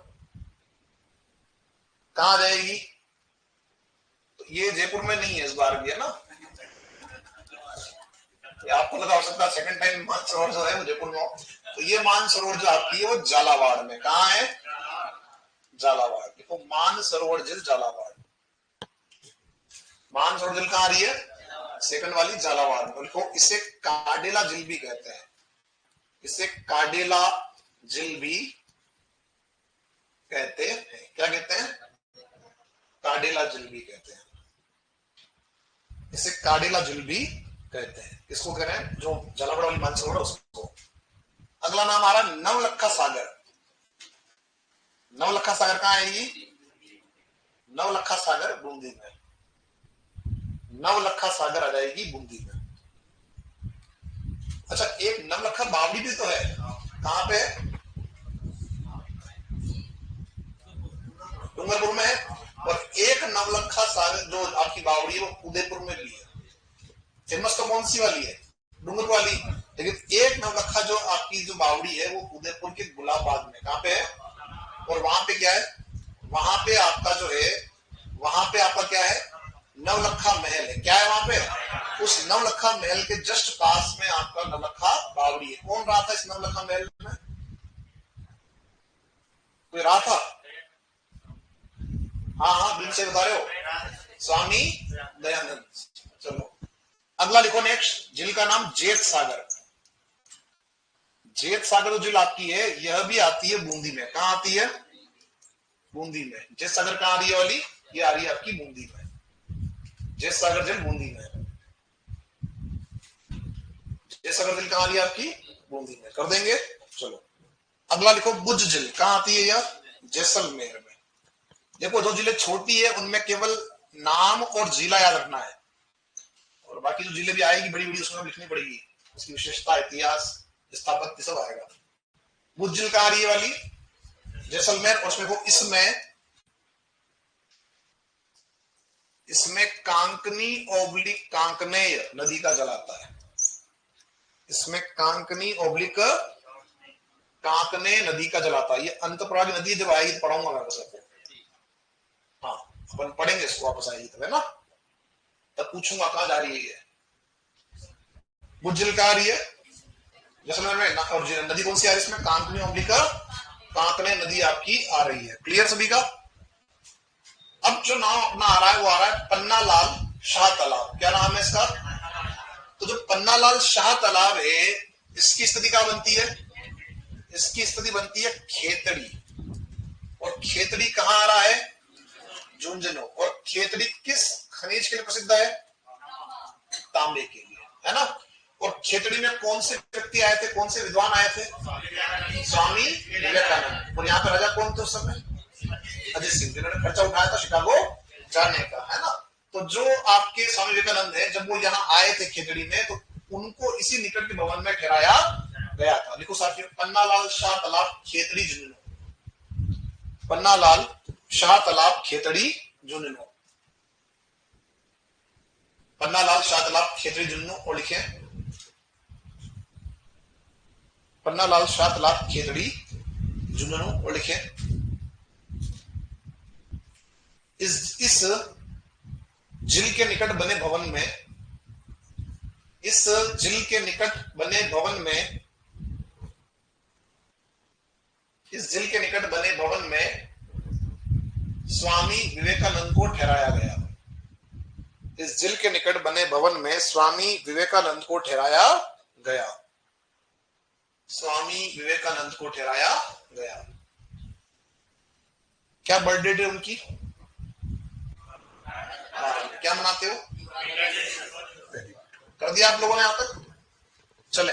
कहां जाएगी, तो ये जयपुर में नहीं है इस बार भी, है ना। आपको लगा हो सकता है सेकंड टाइम मानसरोवर जो है वो जयपुर में हो, तो ये मानसरोवर जो आपकी है वो झालावाड़ में, कहां है, झालावाड़। देखो मानसरोवर झील झालावाड़, मानसरोवर झील कहां आ रही है, सेकंड वाली झालावाड़ में। देखो इसे काडेला झील भी कहते हैं, इसे काडेला झील भी कहते हैं, क्या कहते हैं, काडेला झील भी कहते हैं, इसे काडेला झील भी कहते हैं, इसको कह रहे हैं जो झालावाड़ वाली मानसरोवर है उसको। अगला नाम आ रहा है नवलखा सागर, नवलखा सागर कहां है, ये नवलखा सागर बूंदी में, नवलखा सागर आ जाएगी बूंदी में। अच्छा, एक नवलखा बावड़ी भी तो है, कहां पे है? डूंगरपुर में है। और एक नवलखा सागर जो आपकी बावड़ी है वो उदयपुर में भी है। फेमस तो कौन सी वाली है? डूंगरपुर वाली। लेकिन एक नवलखा जो आपकी जो बावड़ी है वो उदयपुर के गुलाबबाग में, कहां पे है? और वहां पे क्या है? वहां पे आपका जो है, वहां पे आपका क्या है? नवलखा महल है। क्या है वहां पे? उस नवलखा महल के जस्ट पास में आपका नवलखा बावड़ी है। कौन रहा था इस नवलखा महल में? कोई रहा था? हाँ हाँ, बिल्कुल से बता रहे हो, स्वामी दयानंद। चलो अगला लिखो नेक्स्ट, झील का नाम जेठ सागर। जेठ सागर जो झील आपकी है यह भी आती है बूंदी में। कहां आती है? बूंदी में। जेठ सागर कहां आ रही है वाली? ये आ रही है आपकी बूंदी में। जेठ सागर झील बूंदी में। जेठ सागर झील कहां आ रही है आपकी? बूंदी में। कर देंगे। चलो अगला लिखो बुझ झील। कहां आती है यह? जैसलमेर में। देखो जो जिले छोटी है उनमें केवल नाम और जिला याद रखना है, और बाकी जो जिले भी आएगी बड़ी बड़ी उसमें लिखनी पड़ेगी, उसकी विशेषता, इतिहास, स्थापत्य सब आएगा। बुझ झील कहां आ रही है वाली? जैसलमेर। और उसमें वो इसमें कांकनी ओब्लिक कांकनेय नदी का जल आता है। इसमें कांकनी ओब्लिक कांकने नदी का जल आता है। ये अंतप्रवाह नदी जब आएगी तो पढ़ाऊंगा मैं सबको। हाँ, अपन पढ़ेंगे इसको, वापस आएगी तब, है ना? तब पूछूंगा कहां जा रही है ये। बुझ झील कहां आ रही है? जैसलमेर में। और नदी कौन सी आ रही है इसमें? कांकनी ओब्लिक कांकने नदी आपकी आ रही है। क्लियर सभी का? अब जो नाम अपना आ रहा है वो आ रहा है पन्ना लाल शाह तालाब। क्या नाम है इसका? तो जो पन्ना लाल शाह तालाब है इसकी स्थिति क्या बनती है? इसकी स्थिति बनती है खेतड़ी। और खेतड़ी कहां आ रहा है? झुंझुनू। और खेतड़ी किस खनिज के लिए प्रसिद्ध है? तांबे के लिए, है ना? और खेतड़ी में कौन से व्यक्ति आए थे, कौन से विद्वान आए थे? स्वामी विवेकानंद। और यहाँ पे राजा कौन थे उस समय? अजय सिंह, जिन्होंने खर्चा उठाया था शिकागो जाने का, है ना? तो जो आपके स्वामी विवेकानंद है जब वो यहाँ आए थे खेतड़ी में तो उनको इसी निकट के भवन में ठहराया गया था। लिखो साथियों, पन्ना लाल शाह तालाब खेतड़ी झुंझुनू। पन्ना लाल शाह तालाब खेतड़ी झुंझुनू। पन्ना लाल शाह तालाब खेतड़ी झुंझुनू। और लिखे पन्ना लाल शाह तालाब खेतड़ी झुंझुनू। और लिखे इस झील के निकट बने भवन में, इस झील के निकट बने भवन में, इस झील के निकट बने भवन में स्वामी विवेकानंद को ठहराया गया। इस झील के निकट बने भवन में स्वामी विवेकानंद को ठहराया गया। स्वामी विवेकानंद को ठहराया गया। क्या बर्थडे डे उनकी? क्या मनाते हो? कर दिया आप लोगों ने यहां तक? चले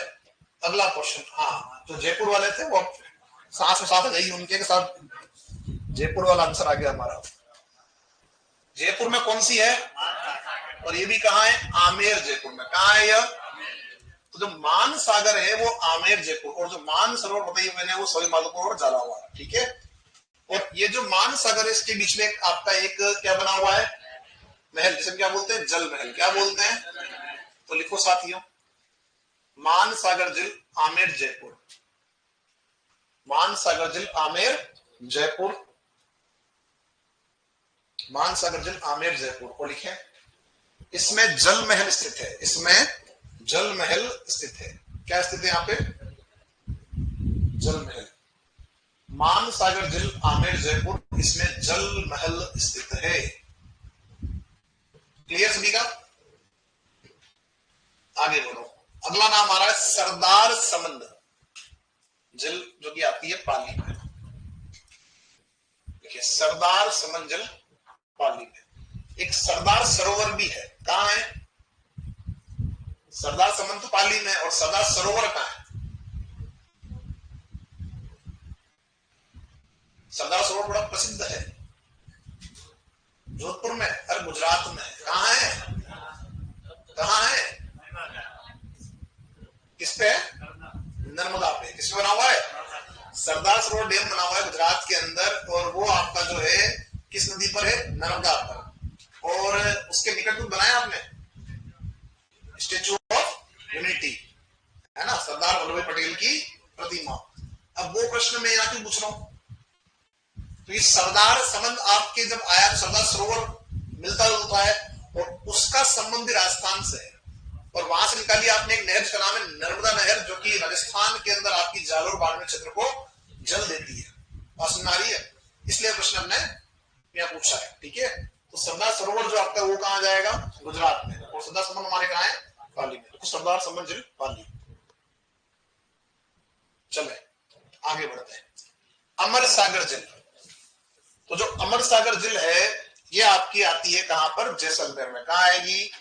अगला क्वेश्चन। हाँ, जो जयपुर वाले थे वो साथ में साथ गई उनके के साथ जयपुर वाला आंसर आ गया हमारा। जयपुर में कौन सी है? और ये भी कहां है? आमेर जयपुर में। कहां है यह? तो जो मान सागर है वो आमेर जयपुर, और जो मान सरोवर बताइए मैंने वो सभी माधोपुर और झालावाड़ है। ठीक है? और ये जो मान सागर है इसके बीच में आपका एक क्या बना हुआ है? महल, जिसे क्या बोलते हैं? जल महल। क्या बोलते हैं? तो लिखो साथियों, मान सागर झील आमेर जयपुर। मान सागर झील आमेर जयपुर। मान सागर झील आमेर जयपुर। और लिखें इसमें जल महल स्थित है। इसमें जल महल स्थित है। क्या स्थित है यहाँ पे? जल महल। मान सागर झील आमेर जयपुर, इसमें जल महल स्थित है। क्लियर सभी का? आगे बढ़ो। अगला नाम आ रहा है सरदार समंद झील, जो कि आती है पाली में। देखिए सरदार समंद झील पाली में। एक सरदार सरोवर भी है। कहां है? सरदार समंद तो पाली में, और सरदार सरोवर कहां है? सरदार सरोवर बड़ा प्रसिद्ध है जोधपुर में, अरे गुजरात में। कहां है? कहाँ है? किस पे? नर्मदा पे। किस पे बना हुआ है? सरदार सरोवर डैम बना हुआ है गुजरात के अंदर, और वो आपका जो है किस नदी पर है? नर्मदा पर। और उसके निकट में बनाया आपने स्टेचू ऑफ यूनिटी, है ना, सरदार वल्लभ भाई पटेल की प्रतिमा। अब वो प्रश्न मैं यहाँ क्यों पूछ रहा हूं? तो ये सरदार संबंध आपके जब आया तो सरदार सरोवर मिलता जुलता है, और उसका संबंध भी राजस्थान से है, और वहां से निकाली आपने एक नहर जिसका नाम है नर्मदा नहर, जो कि राजस्थान के अंदर आपकी जालोर बाड़मेर क्षेत्र को जल देती है। बात सुन आ रही है? इसलिए प्रश्न हमने यहाँ पूछा है। ठीक है, तो सरदार सरोवर जो आपका वो कहाँ जाएगा? गुजरात में। और सरदार संबंध हमारे कहाँ है? पाली में। तो सरदार संबंध जिल पाली। चले आगे बढ़ते हैं। अमर सागर जिल। तो जो अमर सागर जिल है ये आपकी आती है कहां पर? जैसलमेर में। कहां आएगी?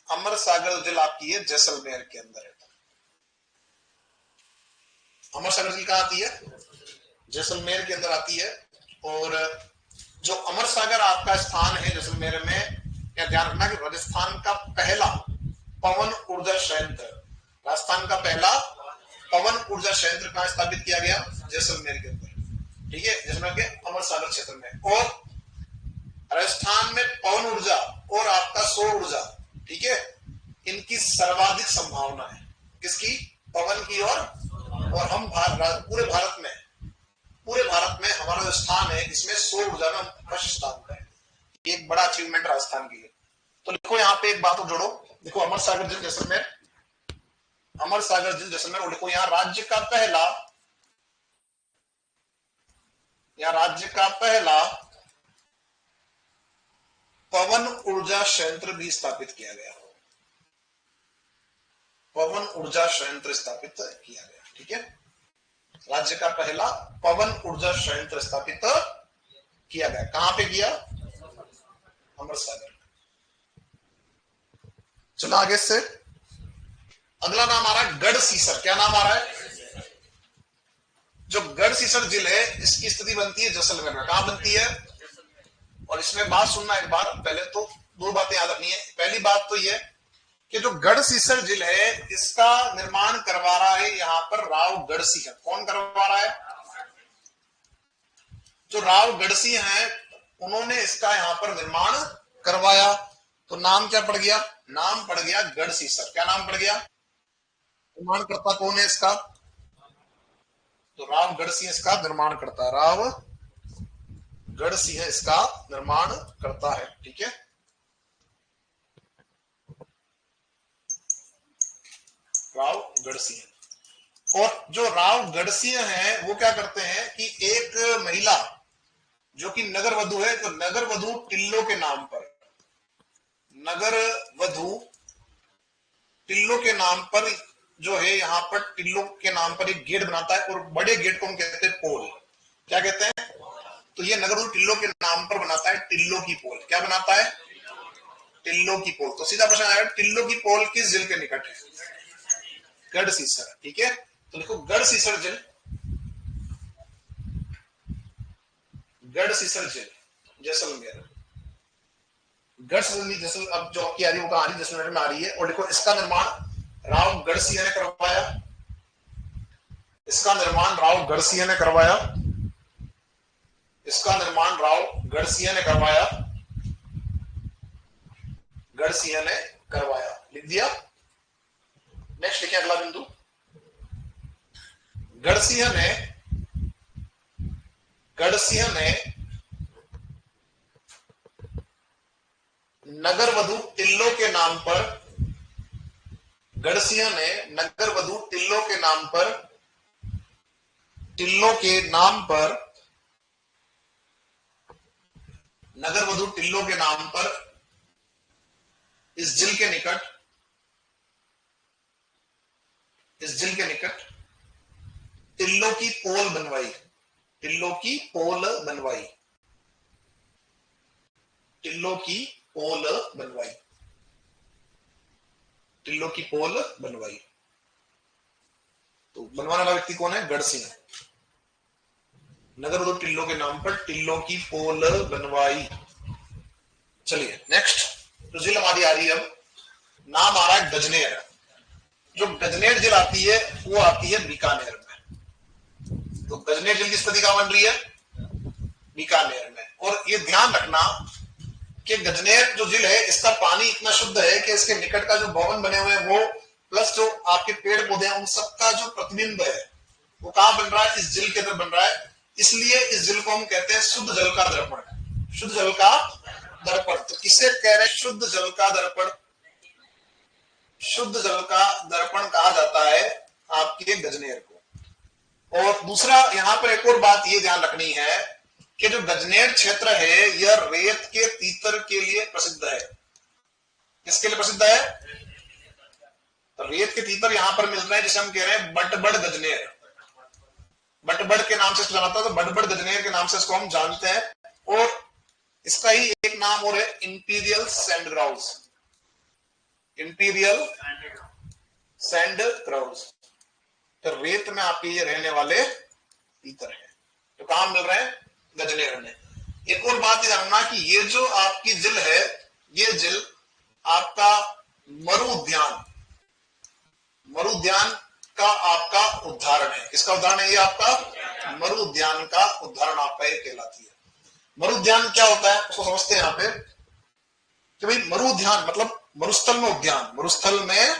अमर सागर जिल आपकी है जैसलमेर के अंदर है। अमर सागर जिल कहां आती है? जैसलमेर के अंदर आती है। और जो अमर सागर आपका स्थान है जैसलमेर में, क्या ध्यान रखना कि राजस्थान का पहला पवन ऊर्जा संयंत्र, राजस्थान का पहला पवन ऊर्जा संयंत्र कहां स्थापित किया गया? जैसलमेर के अंदर। ठीक है, जैसलमेर के अमर सागर क्षेत्र में। और राजस्थान में पवन ऊर्जा और आपका सौर ऊर्जा, ठीक है, इनकी सर्वाधिक संभावना है। किसकी? पवन की। और हम पूरे भारत में हमारा जो स्थान है इसमें सौर ऊर्जा में फर्स्ट स्थान पर है। ये एक बड़ा अचीवमेंट राजस्थान की है। तो लिखो यहाँ पे एक बात और जोड़ो। देखो अमर सागर जिल जैसलमेर, अमर सागर जिल जैसलमेर, और देखो यहाँ राज्य का पहला पवन ऊर्जा संयंत्र भी स्थापित किया गया। पवन ऊर्जा संयंत्र स्थापित किया गया। ठीक है, राज्य का पहला पवन ऊर्जा संयंत्र स्थापित किया गया। कहां पे किया? अमर सागर। चलो आगे से अगला नाम आ रहा है गढ़सीसर। क्या नाम आ रहा है? जो गढ़सीसर जिल है इसकी स्थिति बनती है जैसलमेर में। कहां बनती है? और इसमें बात सुनना एक बार, पहले तो दो बातें याद रखनी है। पहली बात तो यह कि जो गढ़सीसर जिल है इसका निर्माण करवा रहा है यहाँ पर राव गढ़सी। कौन करवा रहा है? जो राव गढ़सी हैं उन्होंने इसका यहाँ पर निर्माण करवाया। तो नाम क्या पड़ गया? नाम पड़ गया गढ़सीसर। क्या नाम पड़ गया? निर्माणकर्ता कौन है इसका? तो राव गढ़सी इसका निर्माण करता है। राव गढ़सिंह इसका निर्माण करता है। ठीक है, राव गढ़सिंह। और जो राव गढ़सिंह हैं वो क्या करते हैं कि एक महिला जो कि नगर वधु है, तो नगर वधु टिल्लो के नाम पर, नगर वधु टिल्लो के नाम पर जो है यहाँ पर टिल्लो के नाम पर एक गेट बनाता है, और बड़े गेट को हम कहते हैं पोल। क्या कहते हैं? तो ये नगर वधु टिल्लो के नाम पर बनाता है टिल्लो की पोल। क्या बनाता है? टिल्लो की पोल। तो सीधा प्रश्न आएगा टिल्लो की पोल किस जिले के निकट है? गढ़सीसर। ठीक है, तो देखो गढ़सीसर जिल, गढ़सीसर जिल जैसलमेर, गढ़सीसर जैसल अब जो आपकी आ रही है वो कहां आ रही है? जैसलमेर में आ रही है। और देखो इसका निर्माण राव गढ़सिंह ने करवाया। इसका निर्माण राव गढ़सिंह ने करवाया। इसका निर्माण राव गढ़सिंह ने करवाया। गढ़सिंह ने करवाया। लिख दिया। नेक्स्ट लिखे अगला बिंदु। गढ़सिंह ने नगर वधु टिल्लो के नाम पर, गढ़सिंह ने नगर वधु टिल्लो के नाम पर, टिल्लो के नाम पर, नगर वधु टिल्लो के नाम पर इस जिल के निकट, इस जिल के निकट टिल्लो की पोल बनवाई। टिल्लो की पोल बनवाई। टिल्लो की पोल बनवाई। टिल्लो की पोल बनवाई। तो बनवाने वाला व्यक्ति कौन है? गढ़सिंह। नगर वधु टिल्लो के नाम पर टिल्लो की पोल बनवाई। चलिए नेक्स्ट, तो जिल हमारी आ रही है अब नाम आ रहा है गजनेर। जो गजनेर झील आती है वो आती है बीकानेर में। तो गजनेर झील किस नदी का बन रही है? बीकानेर में। और ये ध्यान रखना कि गजनेर जो झील है इसका पानी इतना शुद्ध है कि इसके निकट का जो भवन बने हुए हैं वो प्लस जो आपके पेड़ पौधे हैं उन सबका जो प्रतिबिंब है वो कहां बन रहा है? इस झील के अंदर बन रहा है। इसलिए इस झील को हम कहते हैं शुद्ध जल का दर्पण। शुद्ध जल का दर्पण। तो किसे कह रहे हैं शुद्ध जल का दर्पण? शुद्ध जल का दर्पण कहा जाता है आपके गजनेर को। और दूसरा यहां पर एक और बात ये ध्यान रखनी है कि जो गजनेर क्षेत्र है यह रेत के तीतर के लिए प्रसिद्ध है। किसके लिए प्रसिद्ध है? तो रेत के तीतर यहां पर मिल रहे हैं जिसे हम कह रहे हैं बटबड़ गजनेर। बटबड़ के नाम से इसको जाना था, तो बटबड़ गजनेर के नाम से इसको हम जानते हैं। और इसका ही एक नाम और है imperial sand grouse. Imperial sand grouse. तो रेत में आपके ये रहने वाले तीतर हैं। तो कहां मिल रहे हैं? गजनेर में। एक और बात जानना कि ये जो आपकी झील है ये झील आपका मरु उद्यान का आपका उदाहरण है। किसका उदाहरण है? ये आपका मरु उद्यान का उदाहरण आपका ये कहलाती है। मरु उद्यान क्या होता है उसको समझते हैं यहाँ पे कि भाई मरु उद्यान मतलब मरुस्थल में उद्यान। मरुस्थल में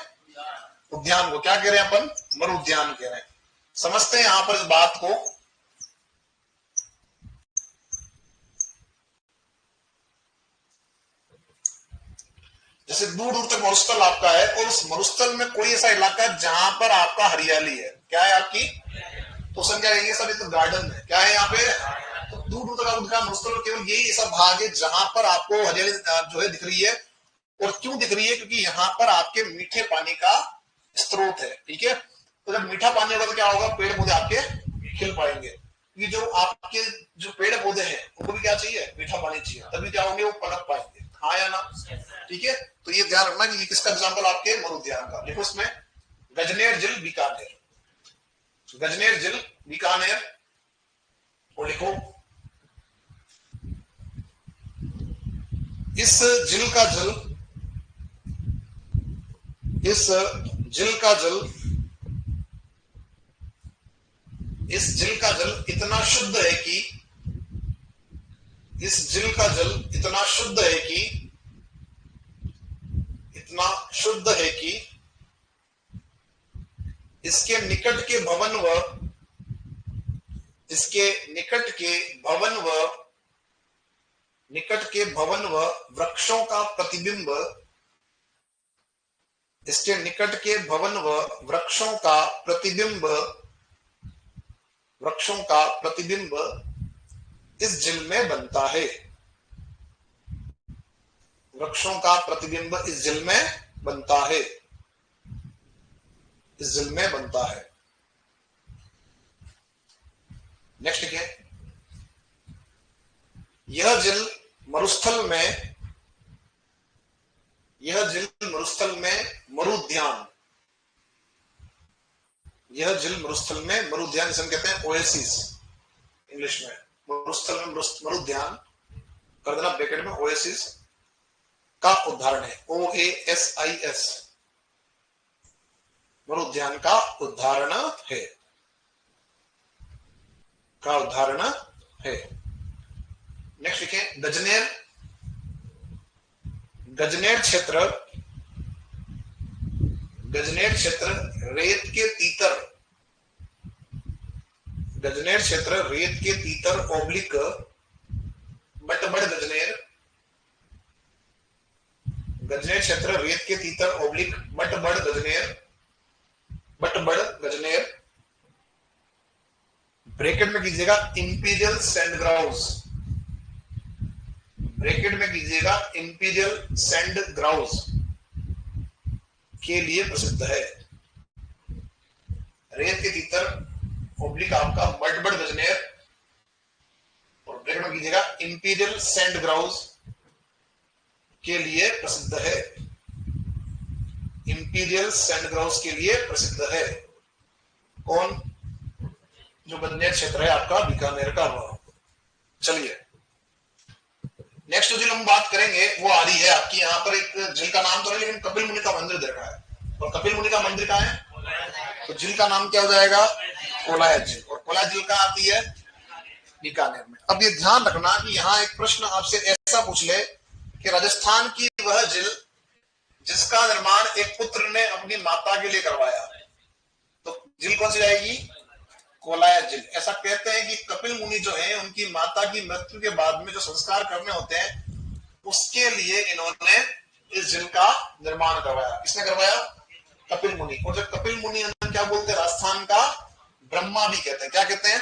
उद्यान को क्या कह रहे हैं अपन? मरु उद्यान कह रहे हैं। समझते हैं यहां पर इस बात को। जैसे दूर दूर तक मरुस्थल आपका है और उस मरुस्थल में कोई ऐसा इलाका है जहां पर आपका हरियाली है। क्या है आपकी? तो संख्या ये सब तो गार्डन है। क्या है यहाँ पे? तो दूर दूर तक आपको मरुस्थल में केवल यही ऐसा भाग है जहां पर आपको हरियाली जो है दिख रही है। और क्यों दिख रही है? क्योंकि यहाँ पर आपके मीठे पानी का स्रोत है। ठीक है। तो जब मीठा पानी होगा तो क्या होगा? पेड़ पौधे आपके खिल पाएंगे। ये जो आपके जो पेड़ पौधे हैं उनको भी क्या चाहिए? मीठा पानी चाहिए। तभी क्या होंगे? वो पनप पाएंगे। हाँ या ना? ठीक है। तो ये ध्यान रखना कि किसका एग्जाम्पल आपके मरु उद्यान का। देखो इसमें गजनेर झील बीकानेर। गजनेर झील बीकानेर और लिखो इस झील का जल इस झील का जल इतना शुद्ध है कि इस झील का जल इतना शुद्ध है कि इसके निकट के भवन व वृक्षों का प्रतिबिंब इसके निकट के भवन व वृक्षों का प्रतिबिंब इस झील में बनता है। वृक्षों का प्रतिबिंब इस झील में बनता है। नेक्स्ट क्या है? यह झील मरुस्थल में मरुद्यान जिसे हम कहते हैं ओएसिस इंग्लिश में। मरुस्थल में मरुद्यान कर देना ब्रैकेट में, ओएसिस का उदाहरण है। OASIS मरुद्यान का उदाहरण है। नेक्स्ट लिखें गजनेर क्षेत्र रेत के तीतर ओब्लिक बटबड़ गजनेर। गजनेर क्षेत्र रेत के तीतर ओब्लिक बटबड़ गजनेर ब्रैकेट में कीजिएगा इंपीरियल सैंड ग्राउस के लिए प्रसिद्ध है। रेत के तीतर ओब्लिक आपका बटबड़ गजनेर और ब्रैकेट में कीजिएगा इंपीरियल सैंड ग्राउस के लिए प्रसिद्ध है। इंपीरियल सैंड ग्राउस के लिए प्रसिद्ध है। कौन? जो गजनेर क्षेत्र है आपका बीकानेर का। चलिए नेक्स्ट जो हम बात करेंगे वो आ रही है आपकी यहाँ पर, एक झील का नाम तो नहीं लेकिन कपिल मुनि का मंदिर दे रहा है, और कपिल मुनि का मंदिर कहाँ है, तो झील का नाम क्या हो जाएगा, कोलाय झील, और कोलाय झील कहाँ आती है, बीकानेर में। अब ये ध्यान रखना कि यहाँ एक प्रश्न आपसे ऐसा पूछ ले कि राजस्थान की वह झील जिसका निर्माण एक पुत्र ने अपनी माता के लिए करवाया, तो झील कौन सी जाएगी, कोलाय झील। ऐसा कहते हैं कि कपिल मुनि जो है उनकी माता की मृत्यु के बाद में जो संस्कार करने होते हैं उसके लिए इन्होंने इस झील का निर्माण करवाया। किसने करवाया, कपिल मुनि। और जब कपिल मुनि क्या बोलते हैं, राजस्थान का ब्रह्मा भी कहते हैं। क्या कहते हैं,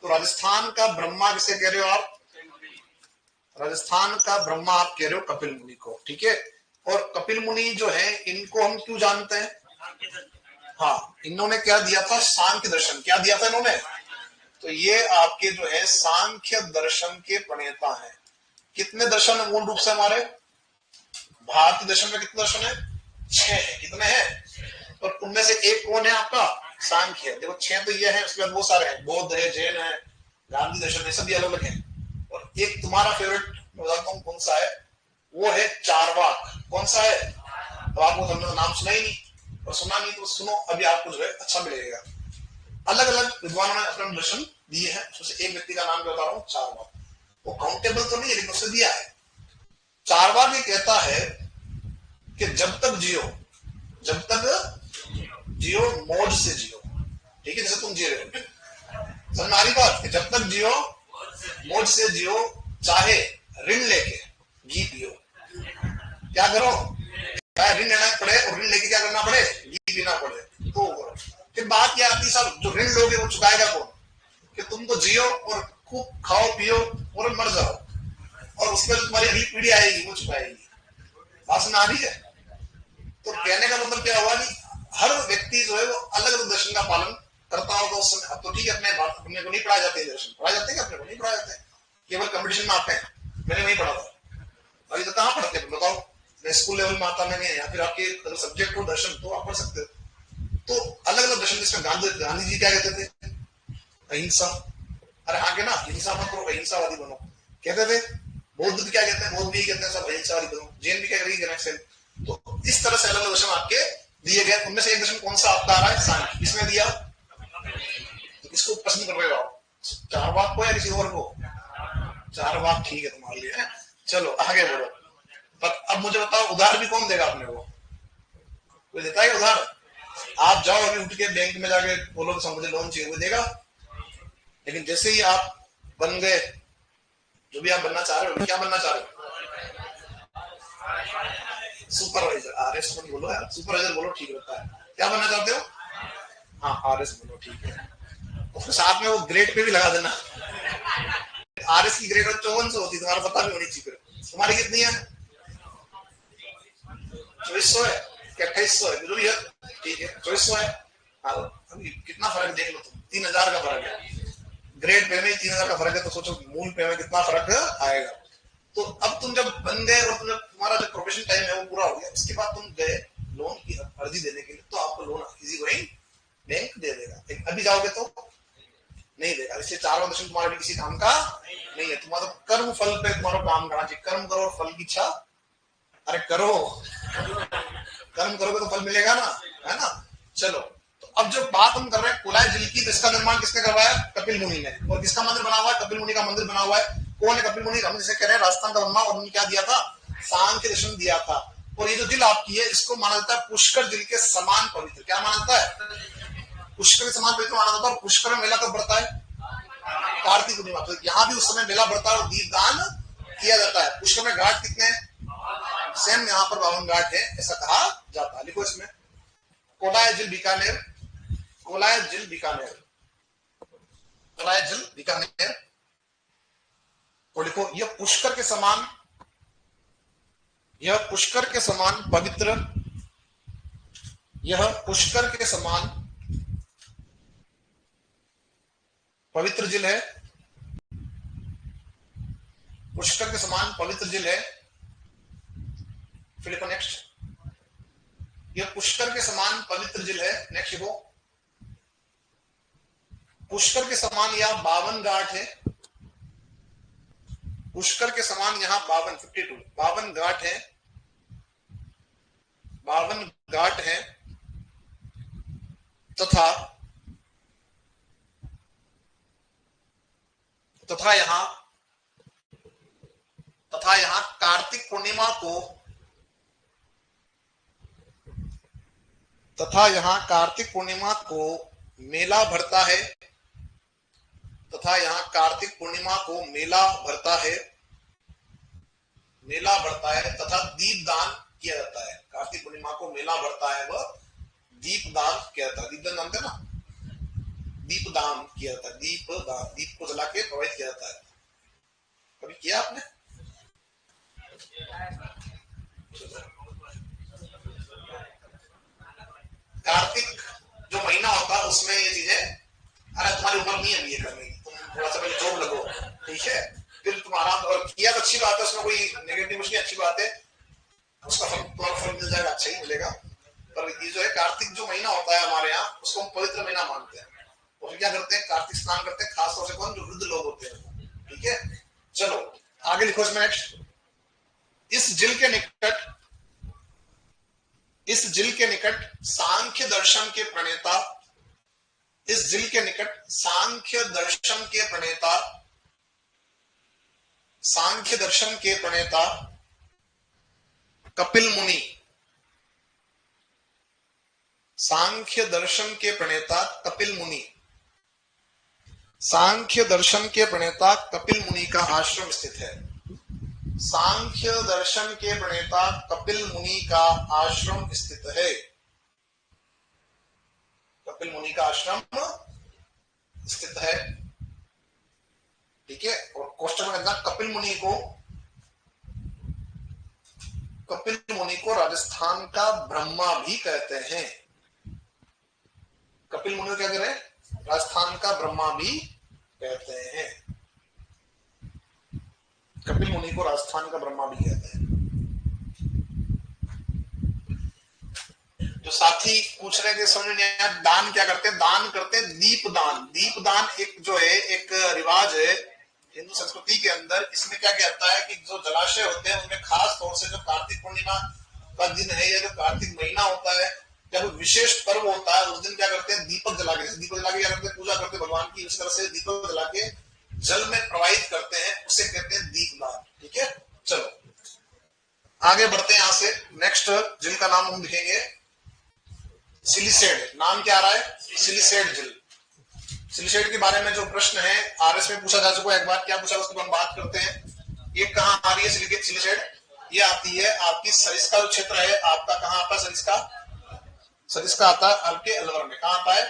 तो राजस्थान का ब्रह्मा किसे कह रहे हो आप, राजस्थान का ब्रह्मा आप कह रहे हो कपिल मुनि को, ठीक है। और कपिल मुनि जो है इनको हम क्यों जानते हैं, हाँ, इन्होंने क्या दिया था, सांख्य दर्शन। क्या दिया था इन्होंने, तो ये आपके जो है सांख्य दर्शन के प्रणेता हैं। कितने दर्शन है मूल रूप से हमारे भारतीय दर्शन में, कितने दर्शन है, 6 है। कितने हैं, और उनमें से एक कौन है आपका, सांख्य। देखो 6 तो ये है, उसके बाद वो सारे हैं, बौद्ध है, जैन है, गांधी दर्शन है, सभी अलग अलग है। और एक तुम्हारा फेवरेट मैं बताता हूँ कौन सा है, वो है चारवाक। कौन सा है, अब आपको हमने नाम सुना ही नहीं, और सुना नहीं तो सुनो, अभी आपको जो है अच्छा मिलेगा। अलग अलग विद्वानों ने अपने दर्शन दिए हैं, उसमें एक व्यक्ति का नाम बता रहा हूँ, चारवाक। वो काउंटेबल तो नहीं है लेकिन उसने दिया है। चारवाक ये कहता है कि जब तक जियो, जब तक जियो मौज से जियो, ठीक है, जैसे तुम जी रहे हो, समझ आ रही बात, जब तक जियो मौज से जियो, चाहे ऋण लेके घी पियो। क्या करो, चाहे ऋण लेना पड़े और ऋण लेके क्या करना पड़े, घी पीना पड़े, तो करो। फिर बात क्या आती है साहब, जो ऋण लोगे वो चुकाएगा कौन, कि तुम तो जियो और खूब खाओ पियो और मर जाओ, और उसमें तुम्हारी अगली पीढ़ी आएगी वो चुकाएगी। बात सुना आ रही है। तो कहने का मतलब क्या हुआ कि हर व्यक्ति जो है वो अलग अलग दर्शन का पालन करता होगा उस समय। अब तो ठीक है, अपने को नहीं पढ़ाए जाते दर्शन, पढ़ाए जाते हैं, अपने को नहीं पढ़ाए जाते, केवल कंपटीशन में आते हैं। मैंने वही पढ़ा था, अभी तो कहाँ पढ़ते हैं बताओ, स्कूल लेवल में आता मैंने, या फिर आपके सब्जेक्ट हो दर्शन तो आप पढ़ सकते हो। तो अलग अलग दर्शन, जिसमें गांधी जी क्या कहते थे, अहिंसा। अरे हाँ के ना, हिंसा मत करो, अहिंसावादी बनो कहते थे। बौद्ध भी क्या कहते हैं, बौद्ध भी कहते हैं सब अहिंसावादी बनो। जैन भी क्या करेंगे, तो इस तरह से अलग अलग दर्शन आपके दिए गए। उनमें से एक दर्शन कौन सा आपका आ रहा है, सांख्य। किसने दिया, तो इसको पसंद कर रहे हो आप, चारवाक को या किसी और को, चारवाक ठीक है तुम्हारे लिए। चलो आगे बढ़ो। पर अब मुझे बताओ, उधार भी कौन देगा अपने को, कोई देता है उधार, आप जाओ अभी उठ के बैंक में जाके बोलो कि मुझे लोन चाहिए, वो देगा। लेकिन जैसे ही आप बन गए जो भी आप बनना चाह रहे हो, क्या बनना चाह रहे हो, सुपरवाइजर, आरएस मत बोलो यार, सुपरवाइजर बोलो ठीक रहता है। क्या बनना चाहते हो, हाँ आरएस बोलो ठीक है, और फिर साथ में वो ग्रेड पे भी लगा देना, आरएस की ग्रेड 5400 होती, तुम्हारा पता भी होनी चाहिए। तुम्हारी कितनी है, 2400 है कि 2800 है, जो भी है ठीक है, 2400 है। अभी कितना फर्क देख लो तुम, 3000 का फर्क है, ग्रेड पे में 3000 का फर्क है, तो सोचो मूल पे में कितना फर्क आएगा। तो अब तुम जब बन गए और तुम्हारा जो प्रोफेशन टाइम है वो पूरा हो गया, उसके बाद तुम गए लोन की अर्जी देने के लिए, तो आपको लोन इजी गोइंग बैंक दे देगा। अभी जाओगे तो नहीं देगा। इसलिए चारों दर्शन तुम्हारे किसी काम का नहीं है, तुम्हारा तो कर्म फल पे तुम्हारा काम करना चाहिए। कर्म करो और फल की इच्छा, अरे करो, कर्म करोगे तो फल मिलेगा ना, है ना। चलो, तो अब जो बात हम कर रहे हैं कोलाय झील की, तो इसका निर्माण किसने करवाया, कपिल मुनि ने। और किसका मंदिर बना हुआ है, कपिल मुनि का मंदिर बना हुआ है। कौन है कपिल मुनि, हम जिसे कह रहे हैं राजस्थान का ब्रह्मा, और उन्होंने क्या दिया था, सांख्य दर्शन दिया था। और ये जो झील आपकी है इसको माना जाता है पुष्कर झील के समान पवित्र। क्या माना जाता है, पुष्कर के समान पवित्र माना जाता है। और पुष्कर में मेला कब बढ़ता है, कार्तिक पूर्णिमा। तो यहाँ भी उस समय मेला बढ़ता है और दीपदान किया जाता है। पुष्कर में घाट कितने हैं, सेम यहाँ पर 52 घाट है ऐसा कहा जाता है। लिखो इसमें, कोलाय झील बीकानेर, कोलाय झील बीकानेर, कोलाय झील बीकानेर। और लिखो, यह पुष्कर के समान, यह पुष्कर के समान पवित्र, यह पुष्कर के समान पवित्र झील है, पुष्कर के समान पवित्र झील है। फिर लिखो नेक्स्ट, यह पुष्कर के समान पवित्र झील है। नेक्स्ट लिखो, पुष्कर के समान यह 52 घाट है, पुष्कर के समान यहाँ 52 घाट है, 52 घाट है तथा यहाँ कार्तिक पूर्णिमा को मेला भरता है तथा दीपदान किया जाता है। कार्तिक पूर्णिमा को मेला भरता है वह दीपदान किया जाता है। दीपदान जानते हैं ना, दीपदान किया जाता है, दीप को जला के प्रवाहित किया जाता है। कभी किया आपने? कार्तिक जो महीना होता है उसमें ये चीजें, अरे तुम्हारी उम्र नहीं है ये करने की, तुम थोड़ा सा पहले जॉब लगो, ठीक है, फिर तुम्हारा और किया तो अच्छी बात है, उसमें कोई नेगेटिव कुछ नहीं, अच्छी बात है, उसका फल मिल जाएगा, अच्छा ही मिलेगा। पर ये जो है कार्तिक जो महीना होता है हमारे यहाँ, उसको हम पवित्र महीना मानते हैं। और फिर क्या करते हैं, कार्तिक स्नान करते हैं, खासतौर से कौन, जो वृद्ध लोग होते हैं, ठीक है। चलो आगे लिखो इसमें नेक्स्ट। इस झील के निकट सांख्य दर्शन के प्रणेता कपिल मुनि का आश्रम स्थित है। सांख्य दर्शन के प्रणेता कपिल मुनि का आश्रम स्थित है। कपिल मुनि का आश्रम स्थित है, ठीक है। और क्वेश्चन में कहना, कपिल मुनि को राजस्थान का ब्रह्मा भी कहते हैं। कपिल मुनि को क्या कह रहे हैं, राजस्थान का ब्रह्मा भी कहते हैं। कपिल मुनि को राजस्थान का ब्रह्मा भी कहते हैं। जो साथी पूछ रहे थे समझ नहीं आया, दान क्या करते हैं, दान करते हैं दीपदान। दीपदान एक जो है एक रिवाज है हिंदू संस्कृति के अंदर। इसमें क्या कहता है कि जो जलाशय होते हैं उनमें खास तौर से जो कार्तिक पूर्णिमा का दिन है या जो कार्तिक महीना होता है, जब विशेष पर्व होता है, उस दिन क्या करते हैं, दीपक जला के क्या करते हैं, पूजा करते हैं भगवान की। उस तरह से दीपक जला के जल में प्रवाहित करते हैं, उसे कहते हैं दीपदान, ठीक है। चलो आगे बढ़ते हैं, यहां से नेक्स्ट झील का नाम हम लिखेंगे सिलिसेड। नाम क्या आ रहा है, सिलिसेड झील। सिलिसेड के बारे में जो प्रश्न है आरएस में पूछा जा चुका है एक बार, क्या पूछा उसके बाद हम बात करते हैं। ये कहाँ आ रही है सिलिसेड, ये आती है आपकी सरिस्का जो क्षेत्र है आपका, कहाँ आता है सरिस्का आता है आपके अलवर में। कहाँ आता है,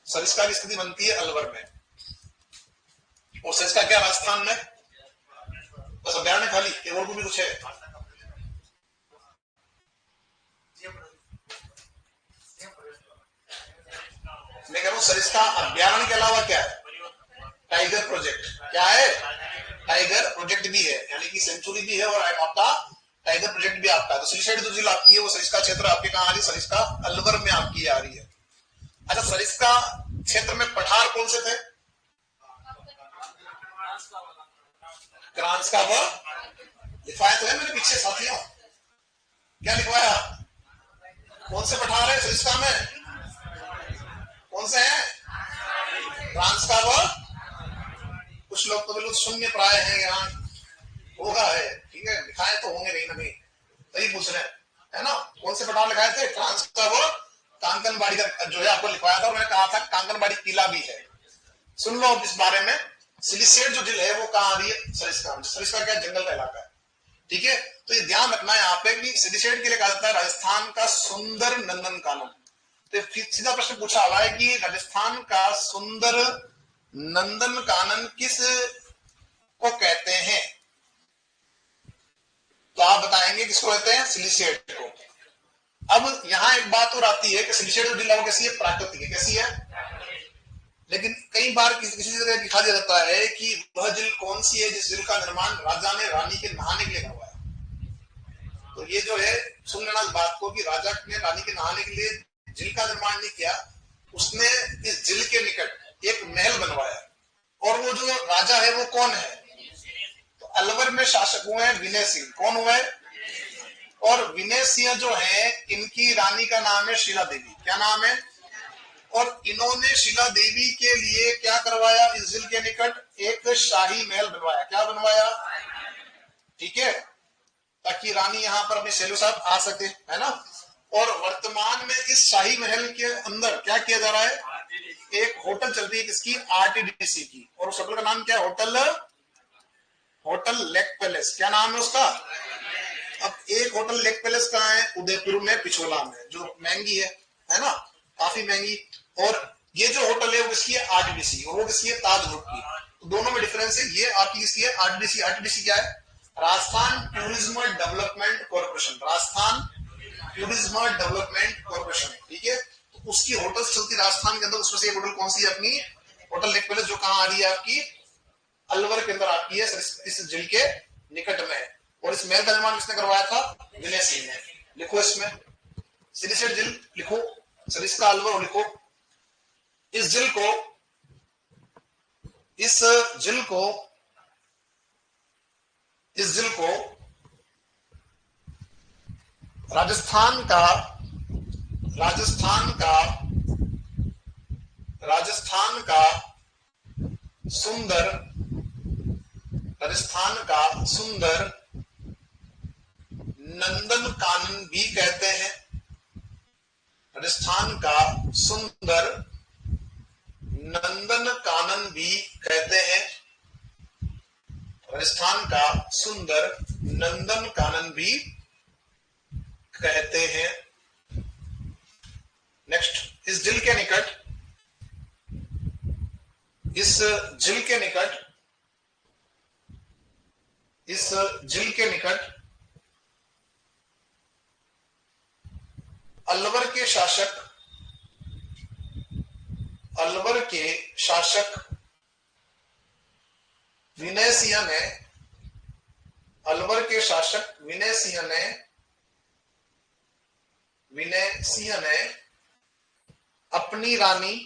सरिस्का की स्थिति बनती है अलवर में। और सरिस्का क्या राजस्थान में, बस अभ्यारण्य खाली, और भी कुछ है, मैं कह रहा हूं सरिस्का अभ्यारण्य के अलावा क्या है, टाइगर प्रोजेक्ट। क्या है, टाइगर प्रोजेक्ट भी है, यानी कि सेंचुरी भी है और आपका टाइगर प्रोजेक्ट भी आपका है। तो सिलिसेड जो झील आपकी है वो सरिस्का क्षेत्र आपके कहां आ रही है, सरिस्का अलवर में आपकी आ रही है। अच्छा, सरिस्का क्षेत्र में पठार कौन से थे, क्रांस का वो लिखवाया तो है मेरे पीछे साथियों, क्या लिखवाया, कौन से पठार है सरिस्का में, कौन से हैं, क्रांस का वो। कुछ लोग तो बिल्कुल शून्य प्राय हैं, यहाँ होगा है, ठीक है, लिखाए तो होंगे नहीं ना कहीं, तभी पूछ रहे हैं, है ना। कौन से पठार लिखाए थे, क्रांस का वो, कांकनबाड़ी का जो है आपको लिखवाया था, और मैंने कहा था कांकनबाड़ी किला भी है। सुन लो इस बारे में। सिलिसेड जो झील है वो कहाँ आ रही है, सरिस्का में। सरिस्का क्या, जंगल का इलाका है, ठीक है। तो ये ध्यान रखना है यहाँ पे कि सिलिसेड के लिए कहा जाता है राजस्थान का सुंदर नंदन कानन। तो सीधा प्रश्न पूछा हुआ है कि राजस्थान का सुंदर नंदन कानन किस को कहते हैं, तो आप बताएंगे किसको कहते हैं, सिलिसेड को। अब यहाँ एक बात और आती है कि सिलिसेड जो झील कैसी है, प्राकृतिक है, कैसी है। लेकिन कई बार किसी जगह दिखा दिया जाता है कि वह झील कौन सी है जिस झील का निर्माण राजा ने रानी के नहाने के लिए करवाया। तो ये जो है सुन लेना इस बात को कि राजा ने रानी के नहाने के लिए झील का निर्माण नहीं किया, उसने इस झील के निकट एक महल बनवाया। और वो जो राजा है वो कौन है, अलवर में शासक हुए हैं विनय सिंह। कौन हुआ है? और विनय सिंह जो है इनकी रानी का नाम है शीला देवी। क्या नाम है? और इन्होंने शीला देवी के लिए क्या करवाया? इस झील के निकट एक शाही महल बनवाया। क्या बनवाया? ठीक है, ताकि रानी यहाँ पर अपने शैलू साहब आ सके, है ना। और वर्तमान में इस शाही महल के अंदर क्या किया जा रहा है? एक होटल चल रही है, किसकी? आरटीडीसी की। और उस होटल का नाम क्या है? Hotel lake palace. क्या नाम है उसका? अब एक होटल लेक पैलेस कहाँ है? उदयपुर में, पिछोला में, जो महंगी है ना, काफी महंगी। और ये जो होटल है वो किसकी है? आरटीडीसी। और वो किसकी है? ताज ग्रुप की। तो दोनों में डिफरेंस है, ये आरटीडीसी है, आरटीडीसी। आरटीडीसी क्या है? Rajasthan tourism development corporation. Rajasthan tourism development corporation, ठीक है। तो उसकी होटल्स चलती राजस्थान के अंदर, उसमें से एक होटल कौन सी है? अपनी होटल लेक पैलेस, जो कहाँ आ रही है? आपकी अलवर के अंदर आती है, इस झील के निकट में। और इस महल का निर्माण किसने करवाया था? विनय सिंह ने। लिखो इसमें सिरिसेट झील लिखो, सरिस्का अलवर लिखो। इस झील को इस झील को इस झील को राजस्थान का सुंदर नंदन कानन भी कहते हैं। राजस्थान का सुंदर नंदन कानन भी कहते हैं। राजस्थान का सुंदर नंदन कानन भी कहते हैं। नेक्स्ट, इस झील के निकट अलवर के शासक विनय सिंह ने अपनी रानी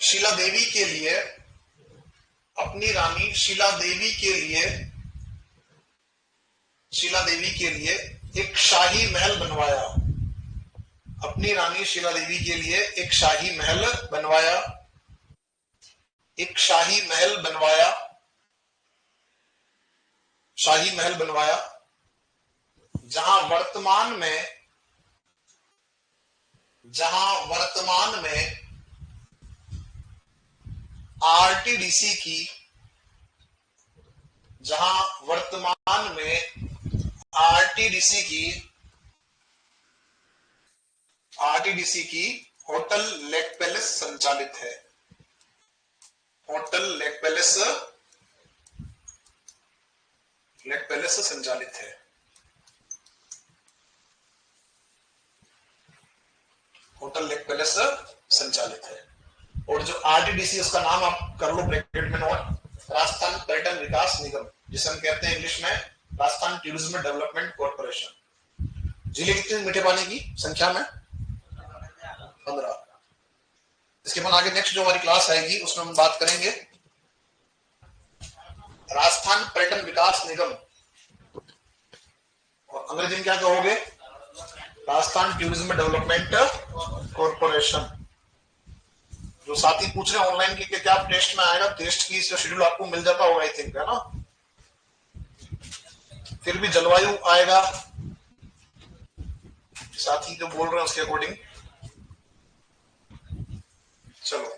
शीला देवी के लिए एक शाही महल बनवाया। अपनी रानी शीला देवी के लिए एक शाही महल बनवाया, जहां वर्तमान में आरटीडीसी की होटल लेक पैलेस संचालित है। होटल लेक पैलेस संचालित है। होटल लेक पैलेस संचालित है। और जो आरटीडीसी उसका नाम आप कर लो ब्रैकेट में नोट, राजस्थान पर्यटन विकास निगम, जिसे हम कहते हैं इंग्लिश में राजस्थान टूरिज्म डेवलपमेंट कॉर्पोरेशन। जिले कितने मीठे पानी की संख्या में? 15। इसके बाद आगे नेक्स्ट जो हमारी क्लास आएगी उसमें हम बात करेंगे राजस्थान पर्यटन विकास निगम, और अंग्रेजी में क्या कहोगे? Rajasthan tourism development corporation. जो साथी पूछ रहे हैं ऑनलाइन की क्या टेस्ट में आएगा, टेस्ट की शेड्यूल आपको मिल जाता होगा आई थिंक, है ना। फिर भी जलवायु आएगा, साथी जो बोल रहे हैं उसके अकॉर्डिंग। चलो